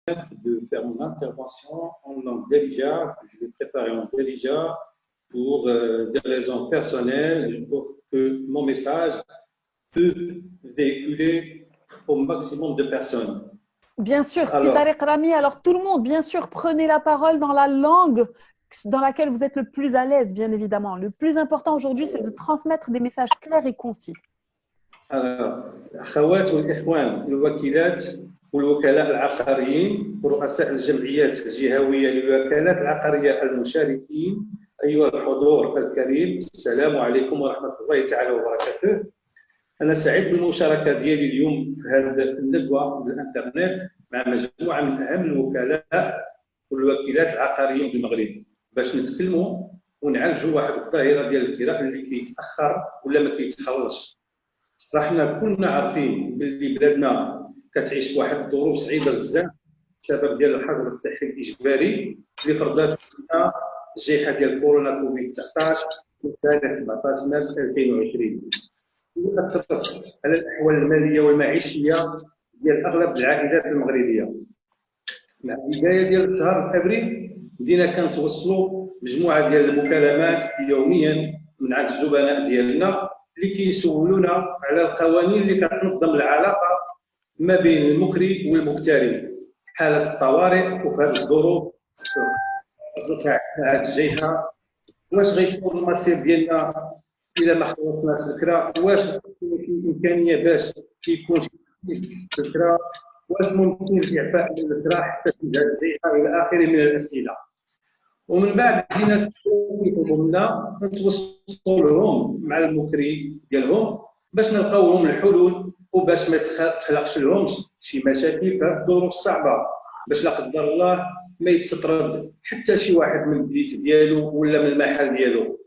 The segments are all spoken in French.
de faire mon intervention en langue d'Elija. Je vais préparer en Elija pour des raisons personnelles, pour que mon message peut véhiculer au maximum de personnes. Bien sûr, si Tariq Rami, alors tout le monde, bien sûr, prenez la parole dans la langue dans laquelle vous êtes le plus à l'aise, bien évidemment. Le plus important aujourd'hui, c'est de transmettre des messages clairs et concis. الأخوات والإخوان الوكيلات والوكلاء العقاريين ورؤساء الجمعيات الجهوية للوكالات العقارية المشاركين، أيها الحضور الكريم، السلام عليكم ورحمة الله تعالى وبركاته. أنا سعيد بالمشاركة ديالي اليوم في هذه الندوة بالإنترنت مع مجموعة من أهم الوكلاء والوكيلات العقاريين في المغرب باش نتكلموا ونعالجوا واحد الظاهرة ديال الكراء اللي كيتأخر ولا ما كيتخلصش. حنا كلنا عارفين باللي بلادنا كتعيش في واحد الظروف صعيبه بزاف بسبب ديال الحظر الصحي الاجباري اللي فرضات لنا الجائحه ديال كورونا كوفيد 19 من تاريخ 17 مارس 2020 اللي اثرت على الاحوال الماليه والمعيشيه ديال اغلب العائلات المغربيه. مع البدايه ديال شهر ابريل بدينا كنتوصلوا مجموعه ديال المكالمات يوميا من عند الزبناء ديالنا اللي كيسولونا على القوانين اللي كتنظم العلاقه ما بين المكري والمكتري حاله الطوارئ وفي هذه الظروف تاع هذه الجائحه. واش غيكون المصير ديالنا الا ما خلصناش الكرا؟ واش في امكانيه باش يكون في الكرا؟ واش ممكن الاعفاء من الكرا حتى في هذه الجائحه الى اخره من الاسئله؟ ومن بعد بدينا كيطلبوا منا نتوصلوا لهم مع المكري ديالهم باش نلقاو لهم الحلول وباش ما تخلقش لهمش شي مشاكل في هذه الظروف الصعبه، باش لا قدر الله ما يتطرد حتى شي واحد من البيت ديالو ولا من المحل ديالو.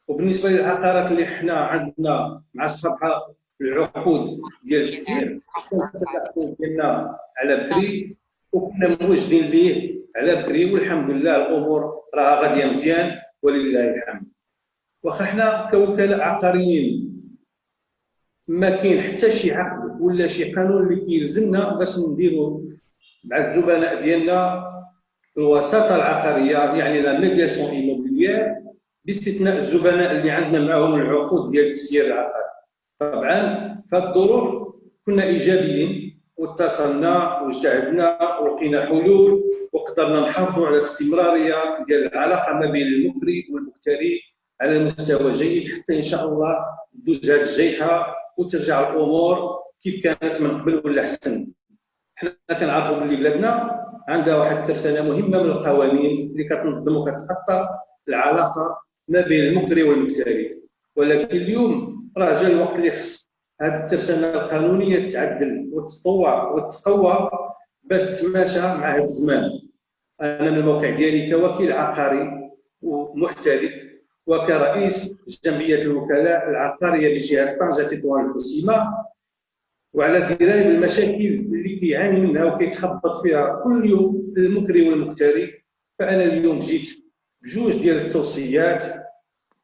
وبالنسبه للعقارات اللي حنا عندنا مع اصحابها العقود ديال التسيير التدخل ديالنا على بكري وكنا موجدين ليه على بكري، والحمد لله الامور راها غاديه مزيان ولله الحمد. واخا حنا كوكلاء عقاريين ما كاين حتى شي عقد ولا شي قانون اللي كيلزمنا باش نديروا مع الزبناء ديالنا الوساطه العقاريه، يعني لا ميدياسيون ايموبيليير، باستثناء الزبناء اللي عندنا معهم العقود ديال التسيير العقاري. طبعا في هذه الظروف كنا ايجابيين واتصلنا واجتهدنا ولقينا حلول وقدرنا نحافظوا على الاستمراريه ديال العلاقه ما بين المكري والمكتري على المستوى جيد حتى ان شاء الله تدوز هذه الجائحه وترجع الامور كيف كانت من قبل ولا احسن. حنا كنعرفوا باللي بلادنا عندها واحد الترسانه مهمه من القوانين اللي كتنظم وكتخطى العلاقه ما بين المكري والمكتري، ولكن اليوم راه جا الوقت اللي خص هذه الترسانه القانونيه تعدل وتطور وتقوى باش تتماشى مع هذا الزمان. انا من الموقع ديالي كوكيل عقاري ومحترف وكرئيس جمعيه الوكلاء العقاريه بجهه طنجه تطوان الحسيمه، وعلى درايه بالمشاكل اللي كيعاني منها وكيتخبط فيها كل يوم المكري والمكتري، فانا اليوم جيت بجوج ديال التوصيات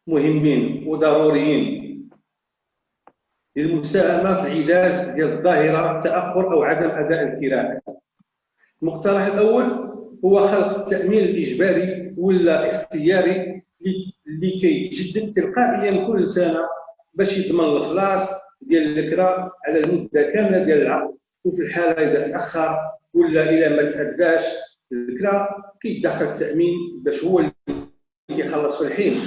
مهمين وضروريين للمساهمه في العلاج ديال ظاهره تاخر او عدم اداء الكراء. المقترح الاول هو خلق التامين الاجباري ولا اختياري اللي كيتجدد تلقائيا كل سنه باش يضمن الخلاص ديال الكرا على المده كامله ديال العقد، وفي الحاله اذا تاخر ولا الى ما تاداش الكرا كيدخل التامين باش هو اللي يخلص في الحين.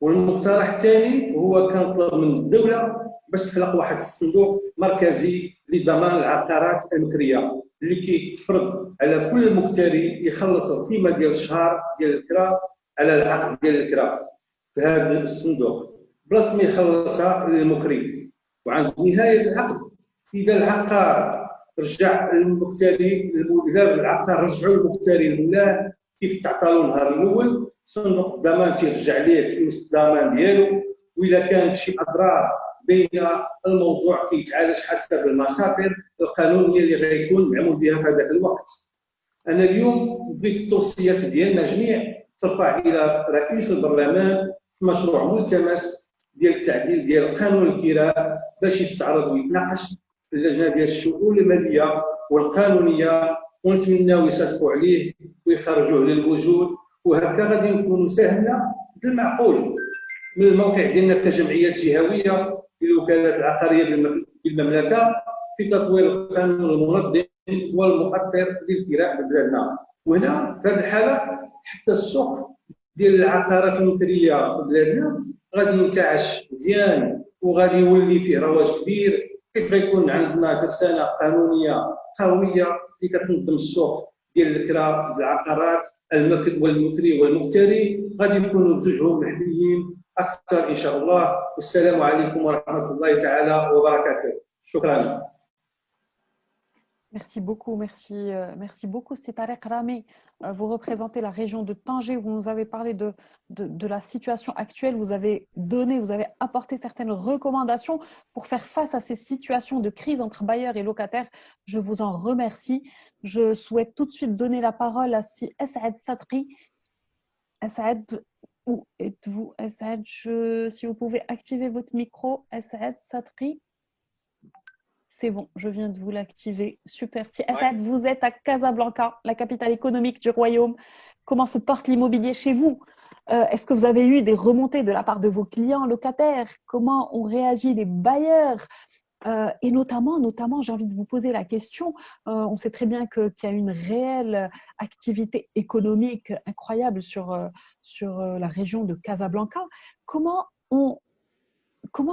والمقترح الثاني هو كنطلب من الدوله باش تخلق واحد الصندوق مركزي لضمان العقارات المكريه اللي كيتفرض على كل مكتري يخلص القيمه ديال الشهر ديال الكرا على العقد ديال الكرا في هذا الصندوق بلاص ما يخلصها للمكري. وعند نهايه العقد اذا العقار رجع المكتري، اذا العقار رجعوا المكتري لله كيف تعطى له النهار الاول، صندوق الضمان تيرجع ليه فلوس الضمان ديالو، واذا كانت شي اضرار بين الموضوع كيتعالج حسب المصادر القانونيه اللي غيكون معمول بها في هذاك الوقت. انا اليوم بغيت التوصيات ديالنا جميع ترفع الى رئيس البرلمان في مشروع ملتمس ديال التعديل ديال قانون الكراء باش يتعرض ويتناقش في اللجنه ديال الشؤون الماليه والقانونيه ونتمناو يصدقوا عليه ويخرجوه للوجود، وهكا غادي نكونوا ساهمنا بالمعقول من الموقع ديالنا كجمعيات جهويه للوكالات العقاريه بالمملكه في تطوير القانون المنظم والمؤثر للكراء ببلادنا. وهنا في هذه الحاله حتى السوق ديال العقارات المثريه في بلادنا غادي ينتعش مزيان وغادي يولي فيه رواج كبير، حيت غيكون عندنا ترسانه قانونيه قويه اللي كتنظم السوق ديال الكراء العقارات والمثري والمغتري، غادي يكونوا بزوجهم محليين اكثر ان شاء الله. والسلام عليكم ورحمه الله تعالى وبركاته. شكرا. Merci beaucoup, merci beaucoup. C'est Tarek Rami. Vous représentez la région de Tanger. Vous nous avez parlé de la situation actuelle. Vous avez apporté certaines recommandations pour faire face à ces situations de crise entre bailleurs et locataires. Je vous en remercie. Je souhaite tout de suite donner la parole à Assaad Sadri. Assaad, où êtes-vous, Assaad? Si vous pouvez activer votre micro, Assaad Sadri. C'est bon, je viens de vous l'activer. Super. Si Assaad, vous êtes à Casablanca, la capitale économique du royaume. Comment se porte l'immobilier chez vous? Est-ce que vous avez eu des remontées de la part de vos clients locataires? Comment ont réagi les bailleurs? Et notamment, j'ai envie de vous poser la question, on sait très bien qu'il y a une réelle activité économique incroyable sur la région de Casablanca. Comment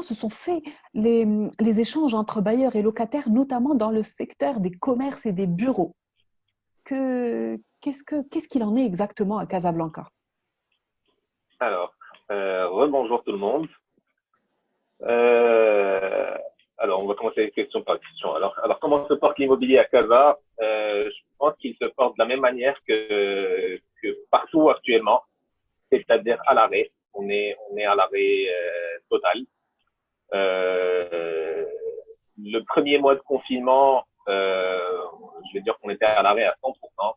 se sont faits les échanges entre bailleurs et locataires, notamment dans le secteur des commerces et des bureaux? Qu'est-ce qu'il en est exactement à Casablanca? Alors, rebonjour tout le monde. Alors, on va commencer question par question. Alors comment se porte l'immobilier à Casa? Je pense qu'il se porte de la même manière que partout actuellement, c'est-à-dire à l'arrêt. On est à l'arrêt total. Le premier mois de confinement, je vais dire qu'on était à l'arrêt à 100%.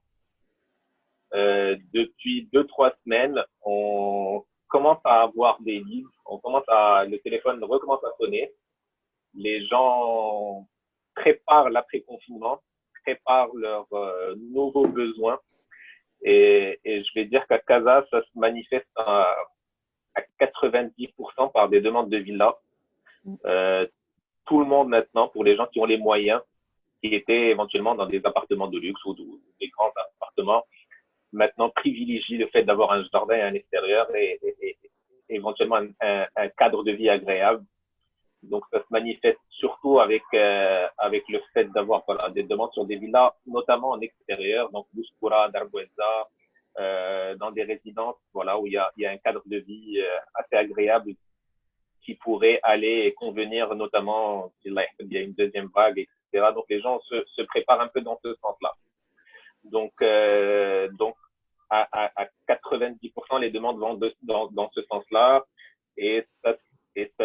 Depuis 2-3 semaines, on commence à avoir des leads, le téléphone recommence à sonner. Les gens préparent l'après-confinement, préparent leurs nouveaux besoins. Et je vais dire qu'à Casa, ça se manifeste à 90% par des demandes de villas. Tout le monde maintenant, pour les gens qui ont les moyens, qui étaient éventuellement dans des appartements de luxe ou des grands appartements, maintenant privilégient le fait d'avoir un jardin à l'extérieur et éventuellement un cadre de vie agréable. Donc ça se manifeste surtout avec le fait d'avoir des demandes sur des villas, notamment en extérieur, donc Bouskoura, Darbueza, dans des résidences où il y a un cadre de vie assez agréable qui pourrait aller et convenir, notamment s'il y a une deuxième vague, etc. Donc les gens se préparent un peu dans ce sens-là. Donc à 90%, les demandes vont dans ce sens-là, et ça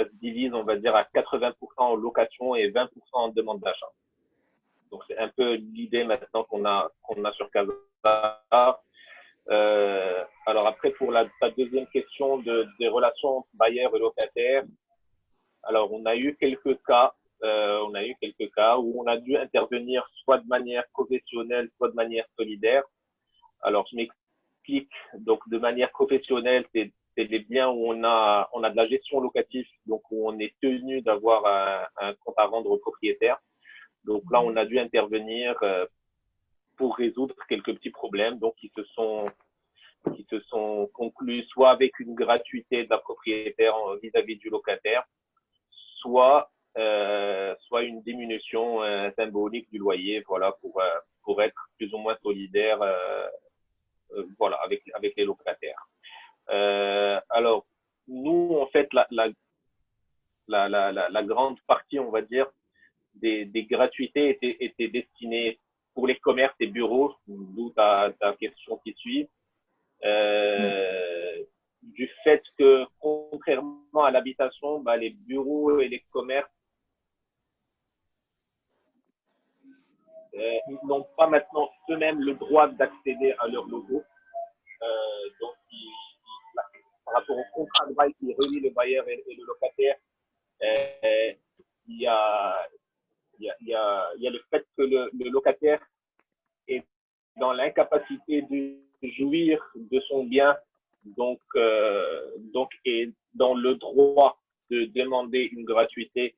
se divise, on va dire, à 80% en location et 20% en demande d'achat. Donc c'est un peu l'idée maintenant qu'on a sur Casa. Alors après, pour ta deuxième question des relations bailleurs et locataires, alors on a eu quelques cas où on a dû intervenir soit de manière professionnelle, soit de manière solidaire. Alors je m'explique. Donc de manière professionnelle, c'est des biens où on a de la gestion locative, donc où on est tenu d'avoir un compte à rendre au propriétaire. Donc là, on a dû intervenir pour résoudre quelques petits problèmes, donc qui se sont conclus soit avec une gratuité de la propriétaire vis-à-vis du locataire, soit une diminution symbolique du loyer, pour être plus ou moins solidaire, avec les locataires. Alors nous, en fait, la grande partie, on va dire, des gratuités étaient destinées pour les commerces et bureaux, d'où ta question qui suit. Du fait que, contrairement à l'habitation, les bureaux et les commerces n'ont pas maintenant eux-mêmes le droit d'accéder à leurs locaux. Donc, par rapport au contrat de bail qui relie le bailleur et le locataire, il y a le fait que le locataire est dans l'incapacité de jouir de son bien, donc est dans le droit de demander une gratuité.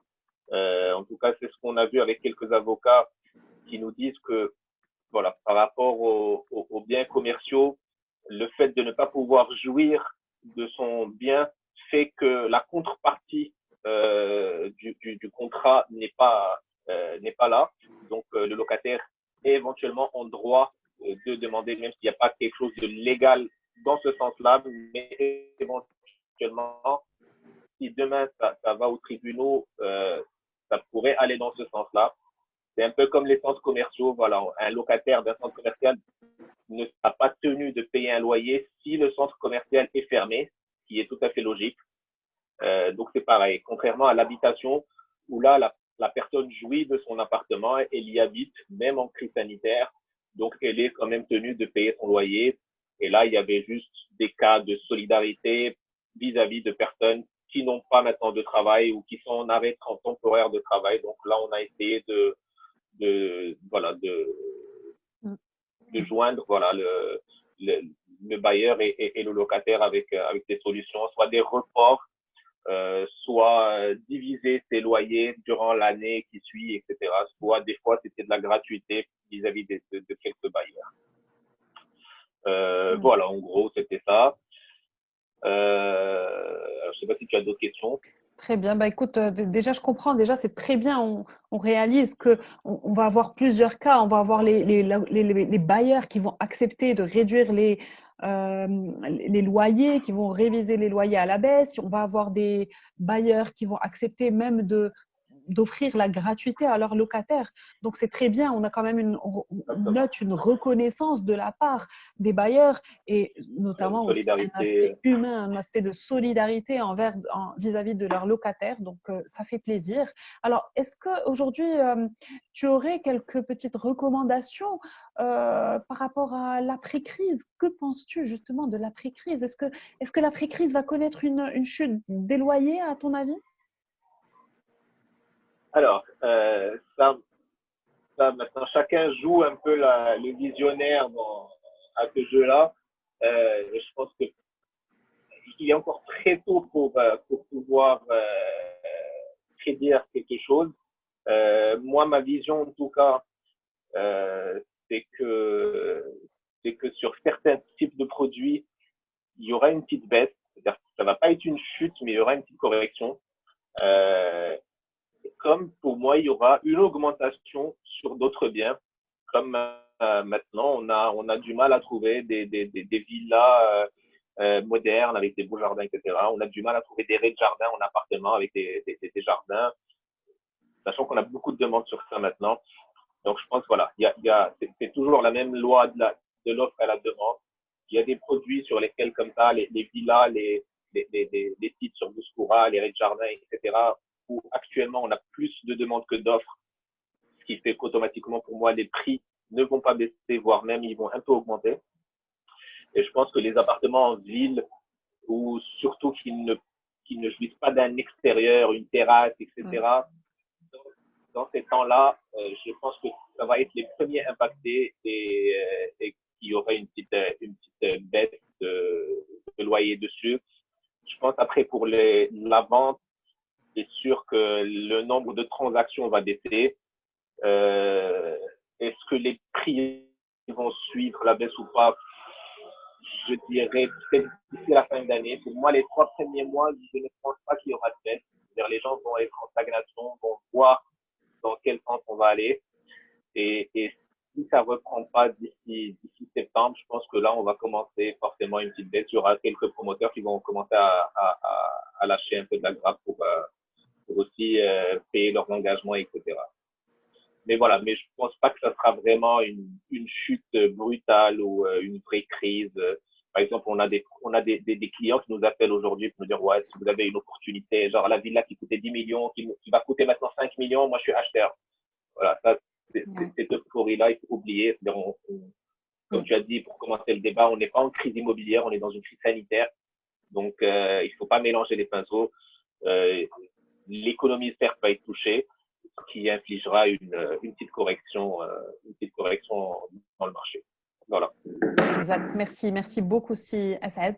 En tout cas, c'est ce qu'on a vu avec quelques avocats qui nous disent que, voilà, par rapport aux biens commerciaux, le fait de ne pas pouvoir jouir de son bien fait que la contrepartie du contrat n'est pas là. Donc, le locataire est éventuellement en droit de demander, même s'il n'y a pas quelque chose de légal dans ce sens-là, mais éventuellement, si demain ça va aux tribunaux, ça pourrait aller dans ce sens-là. C'est un peu comme les centres commerciaux. Voilà, un locataire d'un centre commercial ne sera pas tenu de payer un loyer si le centre commercial est fermé, ce qui est tout à fait logique. Donc c'est pareil, contrairement à l'habitation où là la personne jouit de son appartement, elle y habite même en crise sanitaire, donc elle est quand même tenue de payer son loyer. Et là il y avait juste des cas de solidarité vis-à-vis de personnes qui n'ont pas maintenant de travail ou qui sont en arrêt temporaire de travail. Donc là on a essayé de joindre voilà le bailleur et le locataire avec des solutions, soit des reports, soit diviser ses loyers durant l'année qui suit, etc. Soit des fois c'était de la gratuité vis-à-vis de quelques bailleurs. Voilà, en gros c'était ça. Je sais pas si tu as d'autres questions. Très bien. Bah, écoute, déjà, je comprends. Déjà, c'est très bien. On réalise qu'on va avoir plusieurs cas. On va avoir les bailleurs qui vont accepter de réduire les loyers, qui vont réviser les loyers à la baisse. On va avoir des bailleurs qui vont accepter même d'offrir la gratuité à leurs locataires. Donc, c'est très bien. On a quand même on note une reconnaissance de la part des bailleurs et notamment aussi un aspect humain, un aspect de solidarité vis-à-vis de leurs locataires. Donc, ça fait plaisir. Alors, est-ce qu'aujourd'hui, tu aurais quelques petites recommandations par rapport à l'après-crise? Que penses-tu justement de l'après-crise? Est-ce que l'après-crise va connaître une chute des loyers, à ton avis? Alors, ça, maintenant, chacun joue un peu le visionnaire à ce jeu-là. Je pense qu'il est encore très tôt pour pouvoir prédire quelque chose. Moi, ma vision, en tout cas, c'est que sur certains types de produits, il y aura une petite baisse. C'est-à-dire que ça va pas être une chute, mais il y aura une petite correction. Comme pour moi, il y aura une augmentation sur d'autres biens. Comme maintenant, on a du mal à trouver des villas modernes avec des beaux jardins, etc. On a du mal à trouver des rez-de-jardin en appartement avec des jardins, sachant qu'on a beaucoup de demandes sur ça maintenant. Donc, je pense, voilà, c'est toujours la même loi de l'offre à la demande. Il y a des produits sur lesquels, comme ça, les villas, les sites sur Bouskoura, les rez-de-jardin, etc., où actuellement on a plus de demandes que d'offres, ce qui fait qu'automatiquement pour moi les prix ne vont pas baisser, voire même ils vont un peu augmenter. Et je pense que les appartements en ville, ou surtout qui ne jouissent pas d'un extérieur, une terrasse, etc., dans ces temps-là, je pense que ça va être les premiers impactés et qu'il y aura une petite baisse de loyer dessus. Je pense après pour la vente, c'est sûr que le nombre de transactions va baisser. Est-ce que les prix vont suivre la baisse ou pas? Je dirais peut-être d'ici la fin d'année. Pour moi, les 3 premiers mois, je ne pense pas qu'il y aura de baisse. C'est-à-dire les gens vont être en stagnation, vont voir dans quel sens on va aller. Et si ça ne reprend pas d'ici septembre, je pense que là, on va commencer forcément une petite baisse. Il y aura quelques promoteurs qui vont commencer à lâcher un peu de la grappe pour aussi payer leurs engagements, etc. Mais voilà, mais je pense pas que ça sera vraiment une chute brutale ou une vraie crise. Par exemple, on a des clients qui nous appellent aujourd'hui pour nous dire, ouais, si vous avez une opportunité, genre la villa qui coûtait 10 millions, qui va coûter maintenant 5 millions, moi je suis acheteur. Voilà, ça, cette euphorie-là, il faut oublier. Comme tu as dit, pour commencer le débat, on n'est pas en crise immobilière, on est dans une crise sanitaire. Donc, il faut pas mélanger les pinceaux. L'économie, certes, va être touchée, ce qui infligera une petite correction dans le marché. Voilà. Exact. Merci, merci beaucoup, si Assad.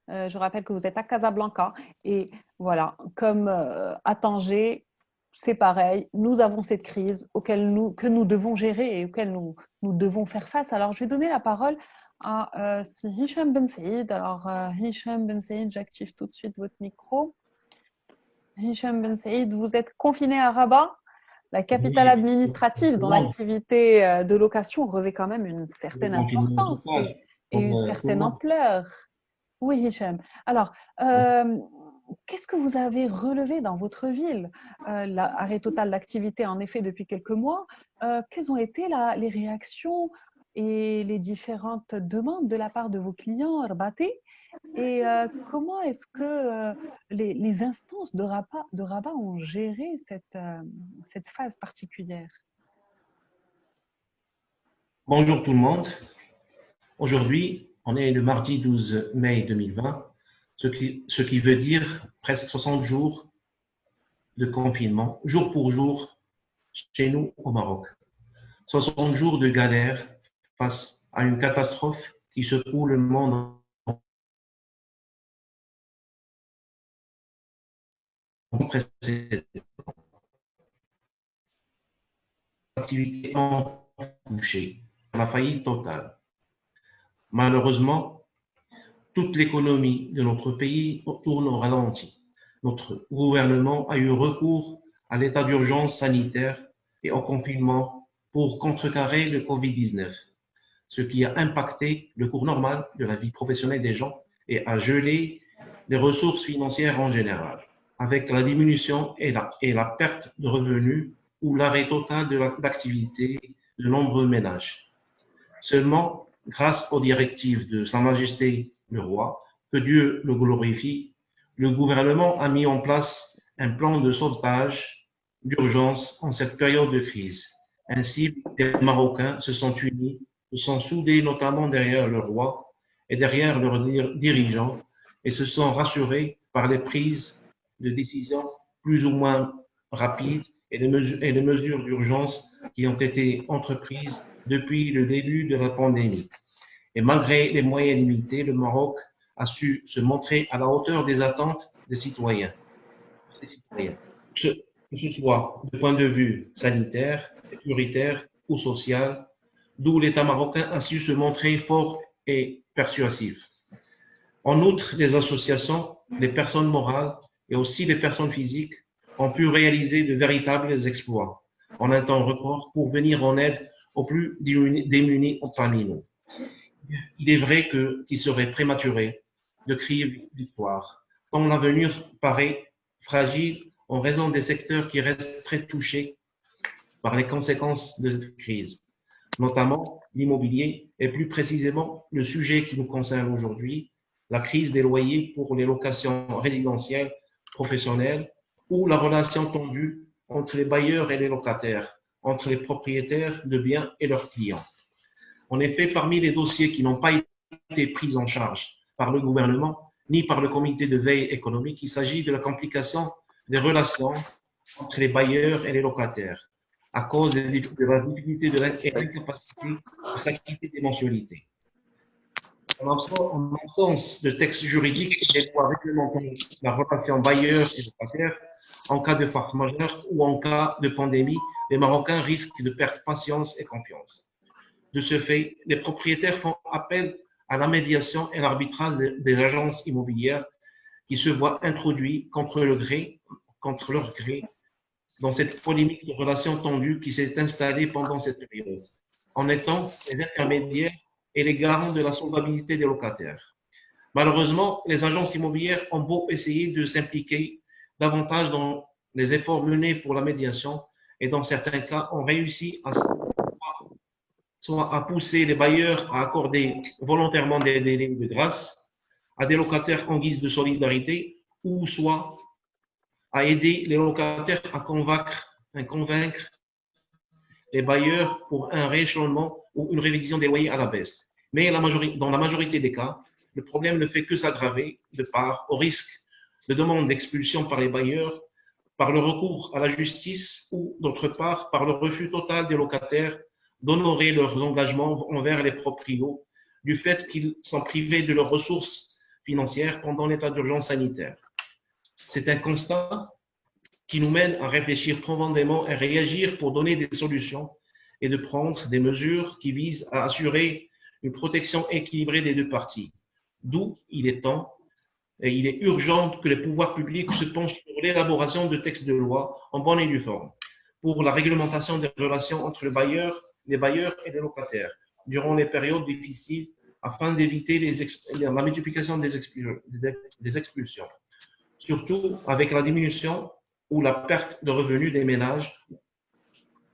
Je rappelle que vous êtes à Casablanca et voilà, comme à Tanger, c'est pareil. Nous avons cette crise que nous devons gérer et auquel nous devons faire face. Alors, je vais donner la parole à si Hicham Ben Saïd. Alors, Hicham Ben Saïd, j'active tout de suite votre micro. Hicham Ben Saïd, vous êtes confiné à Rabat, la capitale administrative, dont l'activité de location revêt quand même une certaine importance et une certaine ampleur. Oui, Hicham. Alors, qu'est-ce que vous avez relevé dans votre ville? L'arrêt total d'activité, en effet, depuis quelques mois. Quelles ont été les réactions et les différentes demandes de la part de vos clients rabatés? Et comment est-ce que les instances de Rabat ont géré cette phase particulière? Bonjour tout le monde. Aujourd'hui, on est le mardi 12 mai 2020, ce qui veut dire presque 60 jours de confinement, jour pour jour, chez nous au Maroc. 60 jours de galère face à une catastrophe qui secoue le monde sans précédent. L'activité touchée, la faillite totale. Malheureusement, toute l'économie de notre pays tourne au ralenti. Notre gouvernement a eu recours à l'état d'urgence sanitaire et au confinement pour contrecarrer le Covid-19, ce qui a impacté le cours normal de la vie professionnelle des gens et a gelé les ressources financières en général, avec la diminution et la perte de revenus ou l'arrêt total de l'activité de nombreux ménages. Seulement, grâce aux directives de Sa Majesté le Roi, que Dieu le glorifie, le gouvernement a mis en place un plan de sauvetage d'urgence en cette période de crise. Ainsi, les Marocains se sont unis, se sont soudés notamment derrière le roi et derrière leurs dirigeants et se sont rassurés par les prises de décisions plus ou moins rapides et les mesures d'urgence qui ont été entreprises depuis le début de la pandémie. Et malgré les moyens limités, le Maroc a su se montrer à la hauteur des attentes des citoyens. Que ce soit du point de vue sanitaire, sécuritaire ou social, d'où l'État marocain a su se montrer fort et persuasif. En outre, les associations, les personnes morales et aussi les personnes physiques ont pu réaliser de véritables exploits en un temps record pour venir en aide aux plus démunis parmi nous. Il est vrai qu'il serait prématuré de crier victoire, tant l'avenir paraît fragile en raison des secteurs qui restent très touchés par les conséquences de cette crise, notamment l'immobilier et plus précisément le sujet qui nous concerne aujourd'hui, la crise des loyers pour les locations résidentielles, professionnelles ou la relation tendue entre les bailleurs et les locataires, entre les propriétaires de biens et leurs clients. En effet, parmi les dossiers qui n'ont pas été pris en charge par le gouvernement ni par le comité de veille économique, il s'agit de la complication des relations entre les bailleurs et les locataires à cause de la difficulté de l'incapacité de s'acquitter des mensualités. En absence de texte juridique et de loi réglementant la relation bailleur et locataire, en cas de force majeure ou en cas de pandémie, les Marocains risquent de perdre patience et confiance. De ce fait, les propriétaires font appel à la médiation et l'arbitrage des agences immobilières qui se voient introduits contre leur gré dans cette polémique de relations tendues qui s'est installée pendant cette période, en étant les intermédiaires et les garants de la solvabilité des locataires. Malheureusement, les agences immobilières ont beau essayer de s'impliquer davantage dans les efforts menés pour la médiation et dans certains cas ont réussi soit à pousser les bailleurs à accorder volontairement des délais de grâce à des locataires en guise de solidarité ou soit à aider les locataires à convaincre les bailleurs pour un rééchelonnement ou une révision des loyers à la baisse. Mais dans la majorité des cas, le problème ne fait que s'aggraver de part au risque de demande d'expulsion par les bailleurs, par le recours à la justice ou, d'autre part, par le refus total des locataires d'honorer leurs engagements envers les proprios du fait qu'ils sont privés de leurs ressources financières pendant l'état d'urgence sanitaire. C'est un constat qui nous mène à réfléchir profondément et réagir pour donner des solutions et de prendre des mesures qui visent à assurer une protection équilibrée des deux parties. D'où il est temps et il est urgent que les pouvoirs publics se penchent sur l'élaboration de textes de loi en bonne et due forme pour la réglementation des relations entre les bailleurs et les locataires durant les périodes difficiles afin d'éviter la multiplication des expulsions, surtout avec la diminution ou la perte de revenus des ménages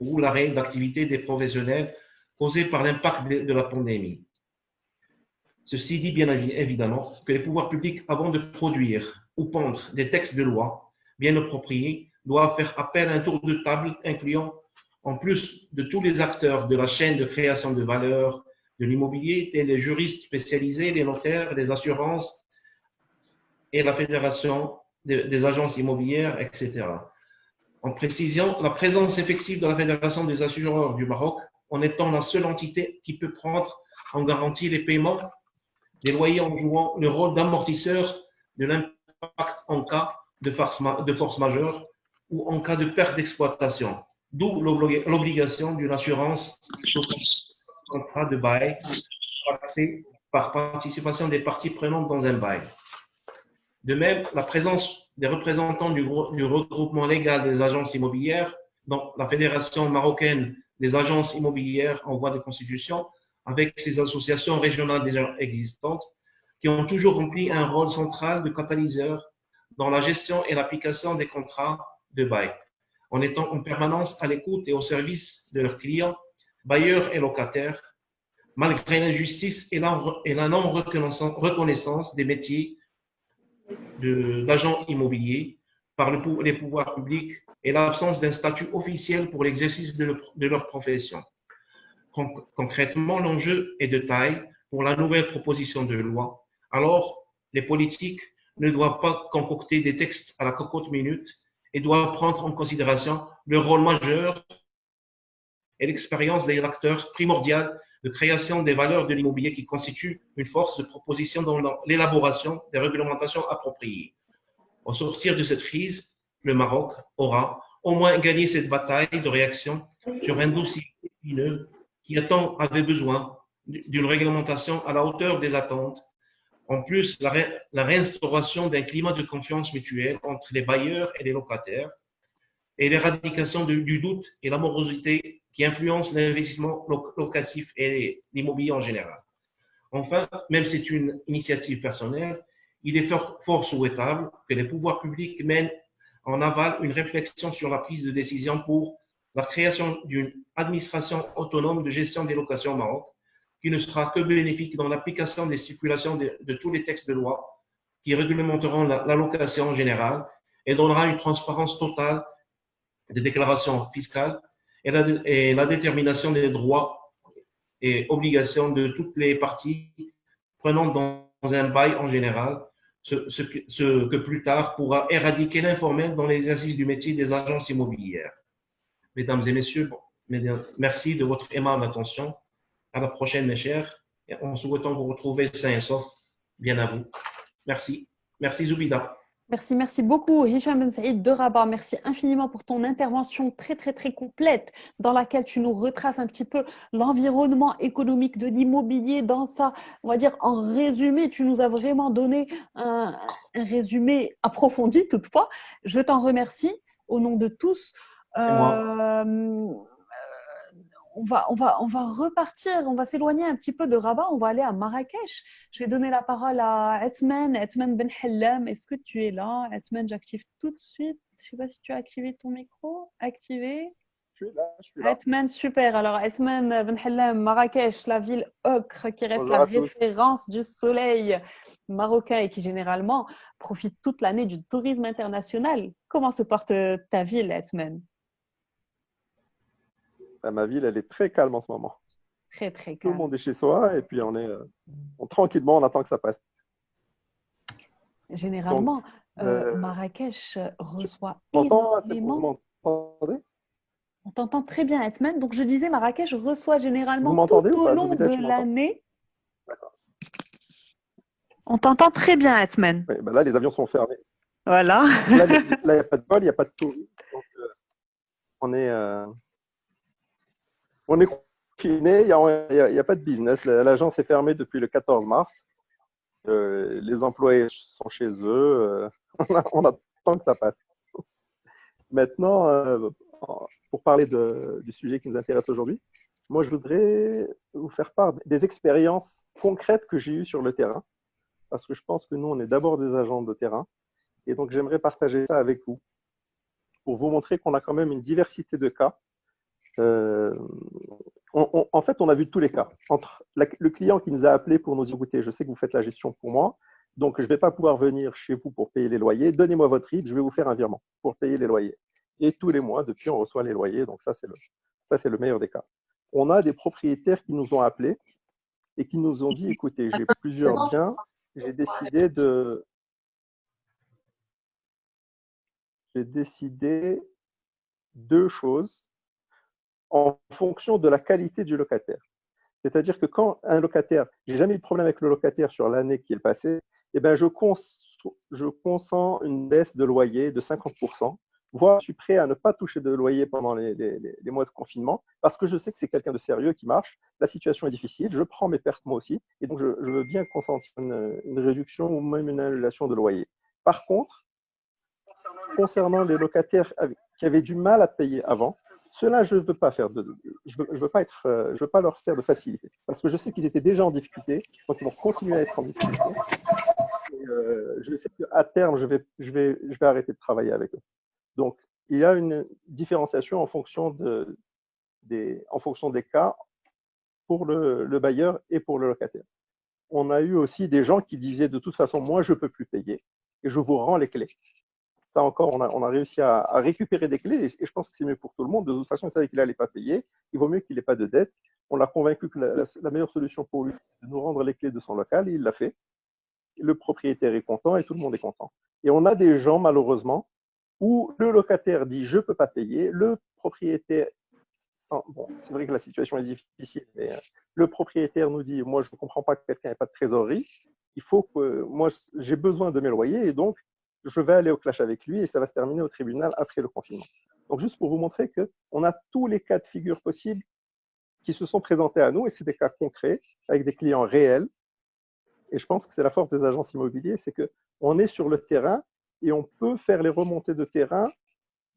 ou l'arrêt d'activité des professionnels causé par l'impact de la pandémie. Ceci dit bien évidemment que les pouvoirs publics, avant de produire ou pondre des textes de loi bien appropriés, doivent faire appel à un tour de table incluant, en plus de tous les acteurs de la chaîne de création de valeur de l'immobilier, tels les juristes spécialisés, les notaires, les assurances et la fédération des agences immobilières, etc. En précisant la présence effective de la Fédération des assureurs du Maroc en étant la seule entité qui peut prendre en garantie les paiements des loyers en jouant le rôle d'amortisseur de l'impact en cas de force majeure ou en cas de perte d'exploitation, d'où l'obligation d'une assurance sur contrat de bail acté par participation des parties prenantes dans un bail. De même, la présence des représentants du regroupement légal des agences immobilières dans la Fédération marocaine des agences immobilières en voie de constitution, avec ces associations régionales déjà existantes, qui ont toujours rempli un rôle central de catalyseur dans la gestion et l'application des contrats de bail, en étant en permanence à l'écoute et au service de leurs clients, bailleurs et locataires, malgré l'injustice et la non-reconnaissance des métiers d'agents immobiliers par les pouvoirs publics et l'absence d'un statut officiel pour l'exercice de leur profession. Concrètement, l'enjeu est de taille pour la nouvelle proposition de loi. Alors, les politiques ne doivent pas concocter des textes à la cocotte minute et doivent prendre en considération le rôle majeur et l'expérience des acteurs primordiaux de création des valeurs de l'immobilier qui constituent une force de proposition dans l'élaboration des réglementations appropriées. Au sortir de cette crise, le Maroc aura au moins gagné cette bataille de réaction sur un dossier épineux qui a tant avait besoin d'une réglementation à la hauteur des attentes. En plus, la réinstauration d'un climat de confiance mutuelle entre les bailleurs et les locataires et l'éradication du doute et la morosité qui influencent l'investissement locatif et l'immobilier en général. Enfin, même si c'est une initiative personnelle, il est fort souhaitable que les pouvoirs publics mènent en aval une réflexion sur la prise de décision pour la création d'une administration autonome de gestion des locations au Maroc, qui ne sera que bénéfique dans l'application des stipulations de tous les textes de loi qui réglementeront la location en général et donnera une transparence totale des déclarations fiscales et la détermination des droits et obligations de toutes les parties prenantes dans un bail en général, ce que plus tard pourra éradiquer l'informel dans l'exercice du métier des agences immobilières. Mesdames et messieurs, merci de votre aimable attention. À la prochaine, mes chers, et en souhaitant vous retrouver sains et saufs, bien à vous. Merci. Merci Zoubida. Merci beaucoup Hicham Ben Saïd de Rabat. Merci infiniment pour ton intervention très complète dans laquelle tu nous retraces un petit peu l'environnement économique de l'immobilier dans ça, on va dire en résumé. Tu nous as vraiment donné un résumé approfondi toutefois. Je t'en remercie au nom de tous. On va repartir, on va s'éloigner un petit peu de Rabat, on va aller à Marrakech. Je vais donner la parole à Athmane Ben Hallam. Est-ce que tu es là? Athmane, j'active tout de suite. Je ne sais pas si tu as activé ton micro. Activé. Je suis là. Athmane, super. Alors, Athmane Ben Hallam, Marrakech, la ville ocre qui reste la référence du soleil marocain et qui généralement profite toute l'année du tourisme international. Comment se porte ta ville, Athmane? Ma ville, elle est très calme en ce moment. Très calme. Tout le monde est chez soi et puis tranquillement, on attend que ça passe. Généralement, Marrakech reçoit énormément. Vous m'entendez? On t'entend très bien, Hetman. Donc, je disais, Marrakech reçoit Vous généralement m'entendez tout ou au pas? long Zoubida, de tu m'entends? l'année. D'accord. On t'entend très bien, Hetman. Oui, ben là, les avions sont fermés. Voilà. Donc là, il n'y a pas de vol, il n'y a pas de tourisme. Donc, on est, on est confiné, il y a pas de business. L'agence est fermée depuis le 14 mars. Les employés sont chez eux. On attend que ça passe. Maintenant, pour parler du sujet qui nous intéresse aujourd'hui, moi, je voudrais vous faire part des expériences concrètes que j'ai eues sur le terrain, parce que je pense que nous, on est d'abord des agents de terrain, et donc j'aimerais partager ça avec vous, pour vous montrer qu'on a quand même une diversité de cas. En fait, on a vu tous les cas. Entre le client qui nous a appelé pour nous dire, écoutez, je sais que vous faites la gestion pour moi, donc je ne vais pas pouvoir venir chez vous pour payer les loyers. Donnez-moi votre RIB, je vais vous faire un virement pour payer les loyers. Et tous les mois, depuis, on reçoit les loyers. Donc ça, c'est le meilleur des cas. On a des propriétaires qui nous ont appelés et qui nous ont dit, écoutez, j'ai plusieurs biens, j'ai décidé deux choses en fonction de la qualité du locataire. C'est-à-dire que quand un locataire, j'ai jamais eu de problème avec le locataire sur l'année qui est passée, eh ben je consens une baisse de loyer de 50%, voire je suis prêt à ne pas toucher de loyer pendant les mois de confinement, parce que je sais que c'est quelqu'un de sérieux qui marche, la situation est difficile, je prends mes pertes moi aussi, et donc je veux bien consentir une réduction ou même une annulation de loyer. Par contre, concernant les locataires qui avaient du mal à payer avant, cela, je ne veux pas faire je veux pas leur faire de facilité, parce que je sais qu'ils étaient déjà en difficulté, donc ils vont continuer à être en difficulté. Et, je sais qu'à terme, je vais arrêter de travailler avec eux. Donc, il y a une différenciation en fonction des cas pour le bailleur et pour le locataire. On a eu aussi des gens qui disaient de toute façon, moi, je ne peux plus payer et je vous rends les clés. Ça encore, on a réussi à récupérer des clés et je pense que c'est mieux pour tout le monde. De toute façon, il savait qu'il n'allait pas payer. Il vaut mieux qu'il n'ait pas de dette. On l'a convaincu que la meilleure solution pour lui, c'est de nous rendre les clés de son local et il l'a fait. Le propriétaire est content et tout le monde est content. Et on a des gens, malheureusement, où le locataire dit je ne peux pas payer, le propriétaire, bon, c'est vrai que la situation est difficile, mais le propriétaire nous dit moi je ne comprends pas que quelqu'un n'ait pas de trésorerie, il faut que moi j'ai besoin de mes loyers et donc je vais aller au clash avec lui et ça va se terminer au tribunal après le confinement. Donc juste pour vous montrer qu'on a tous les cas de figure possibles qui se sont présentés à nous et c'est des cas concrets avec des clients réels. Et je pense que c'est la force des agences immobilières, c'est qu'on est sur le terrain et on peut faire les remontées de terrain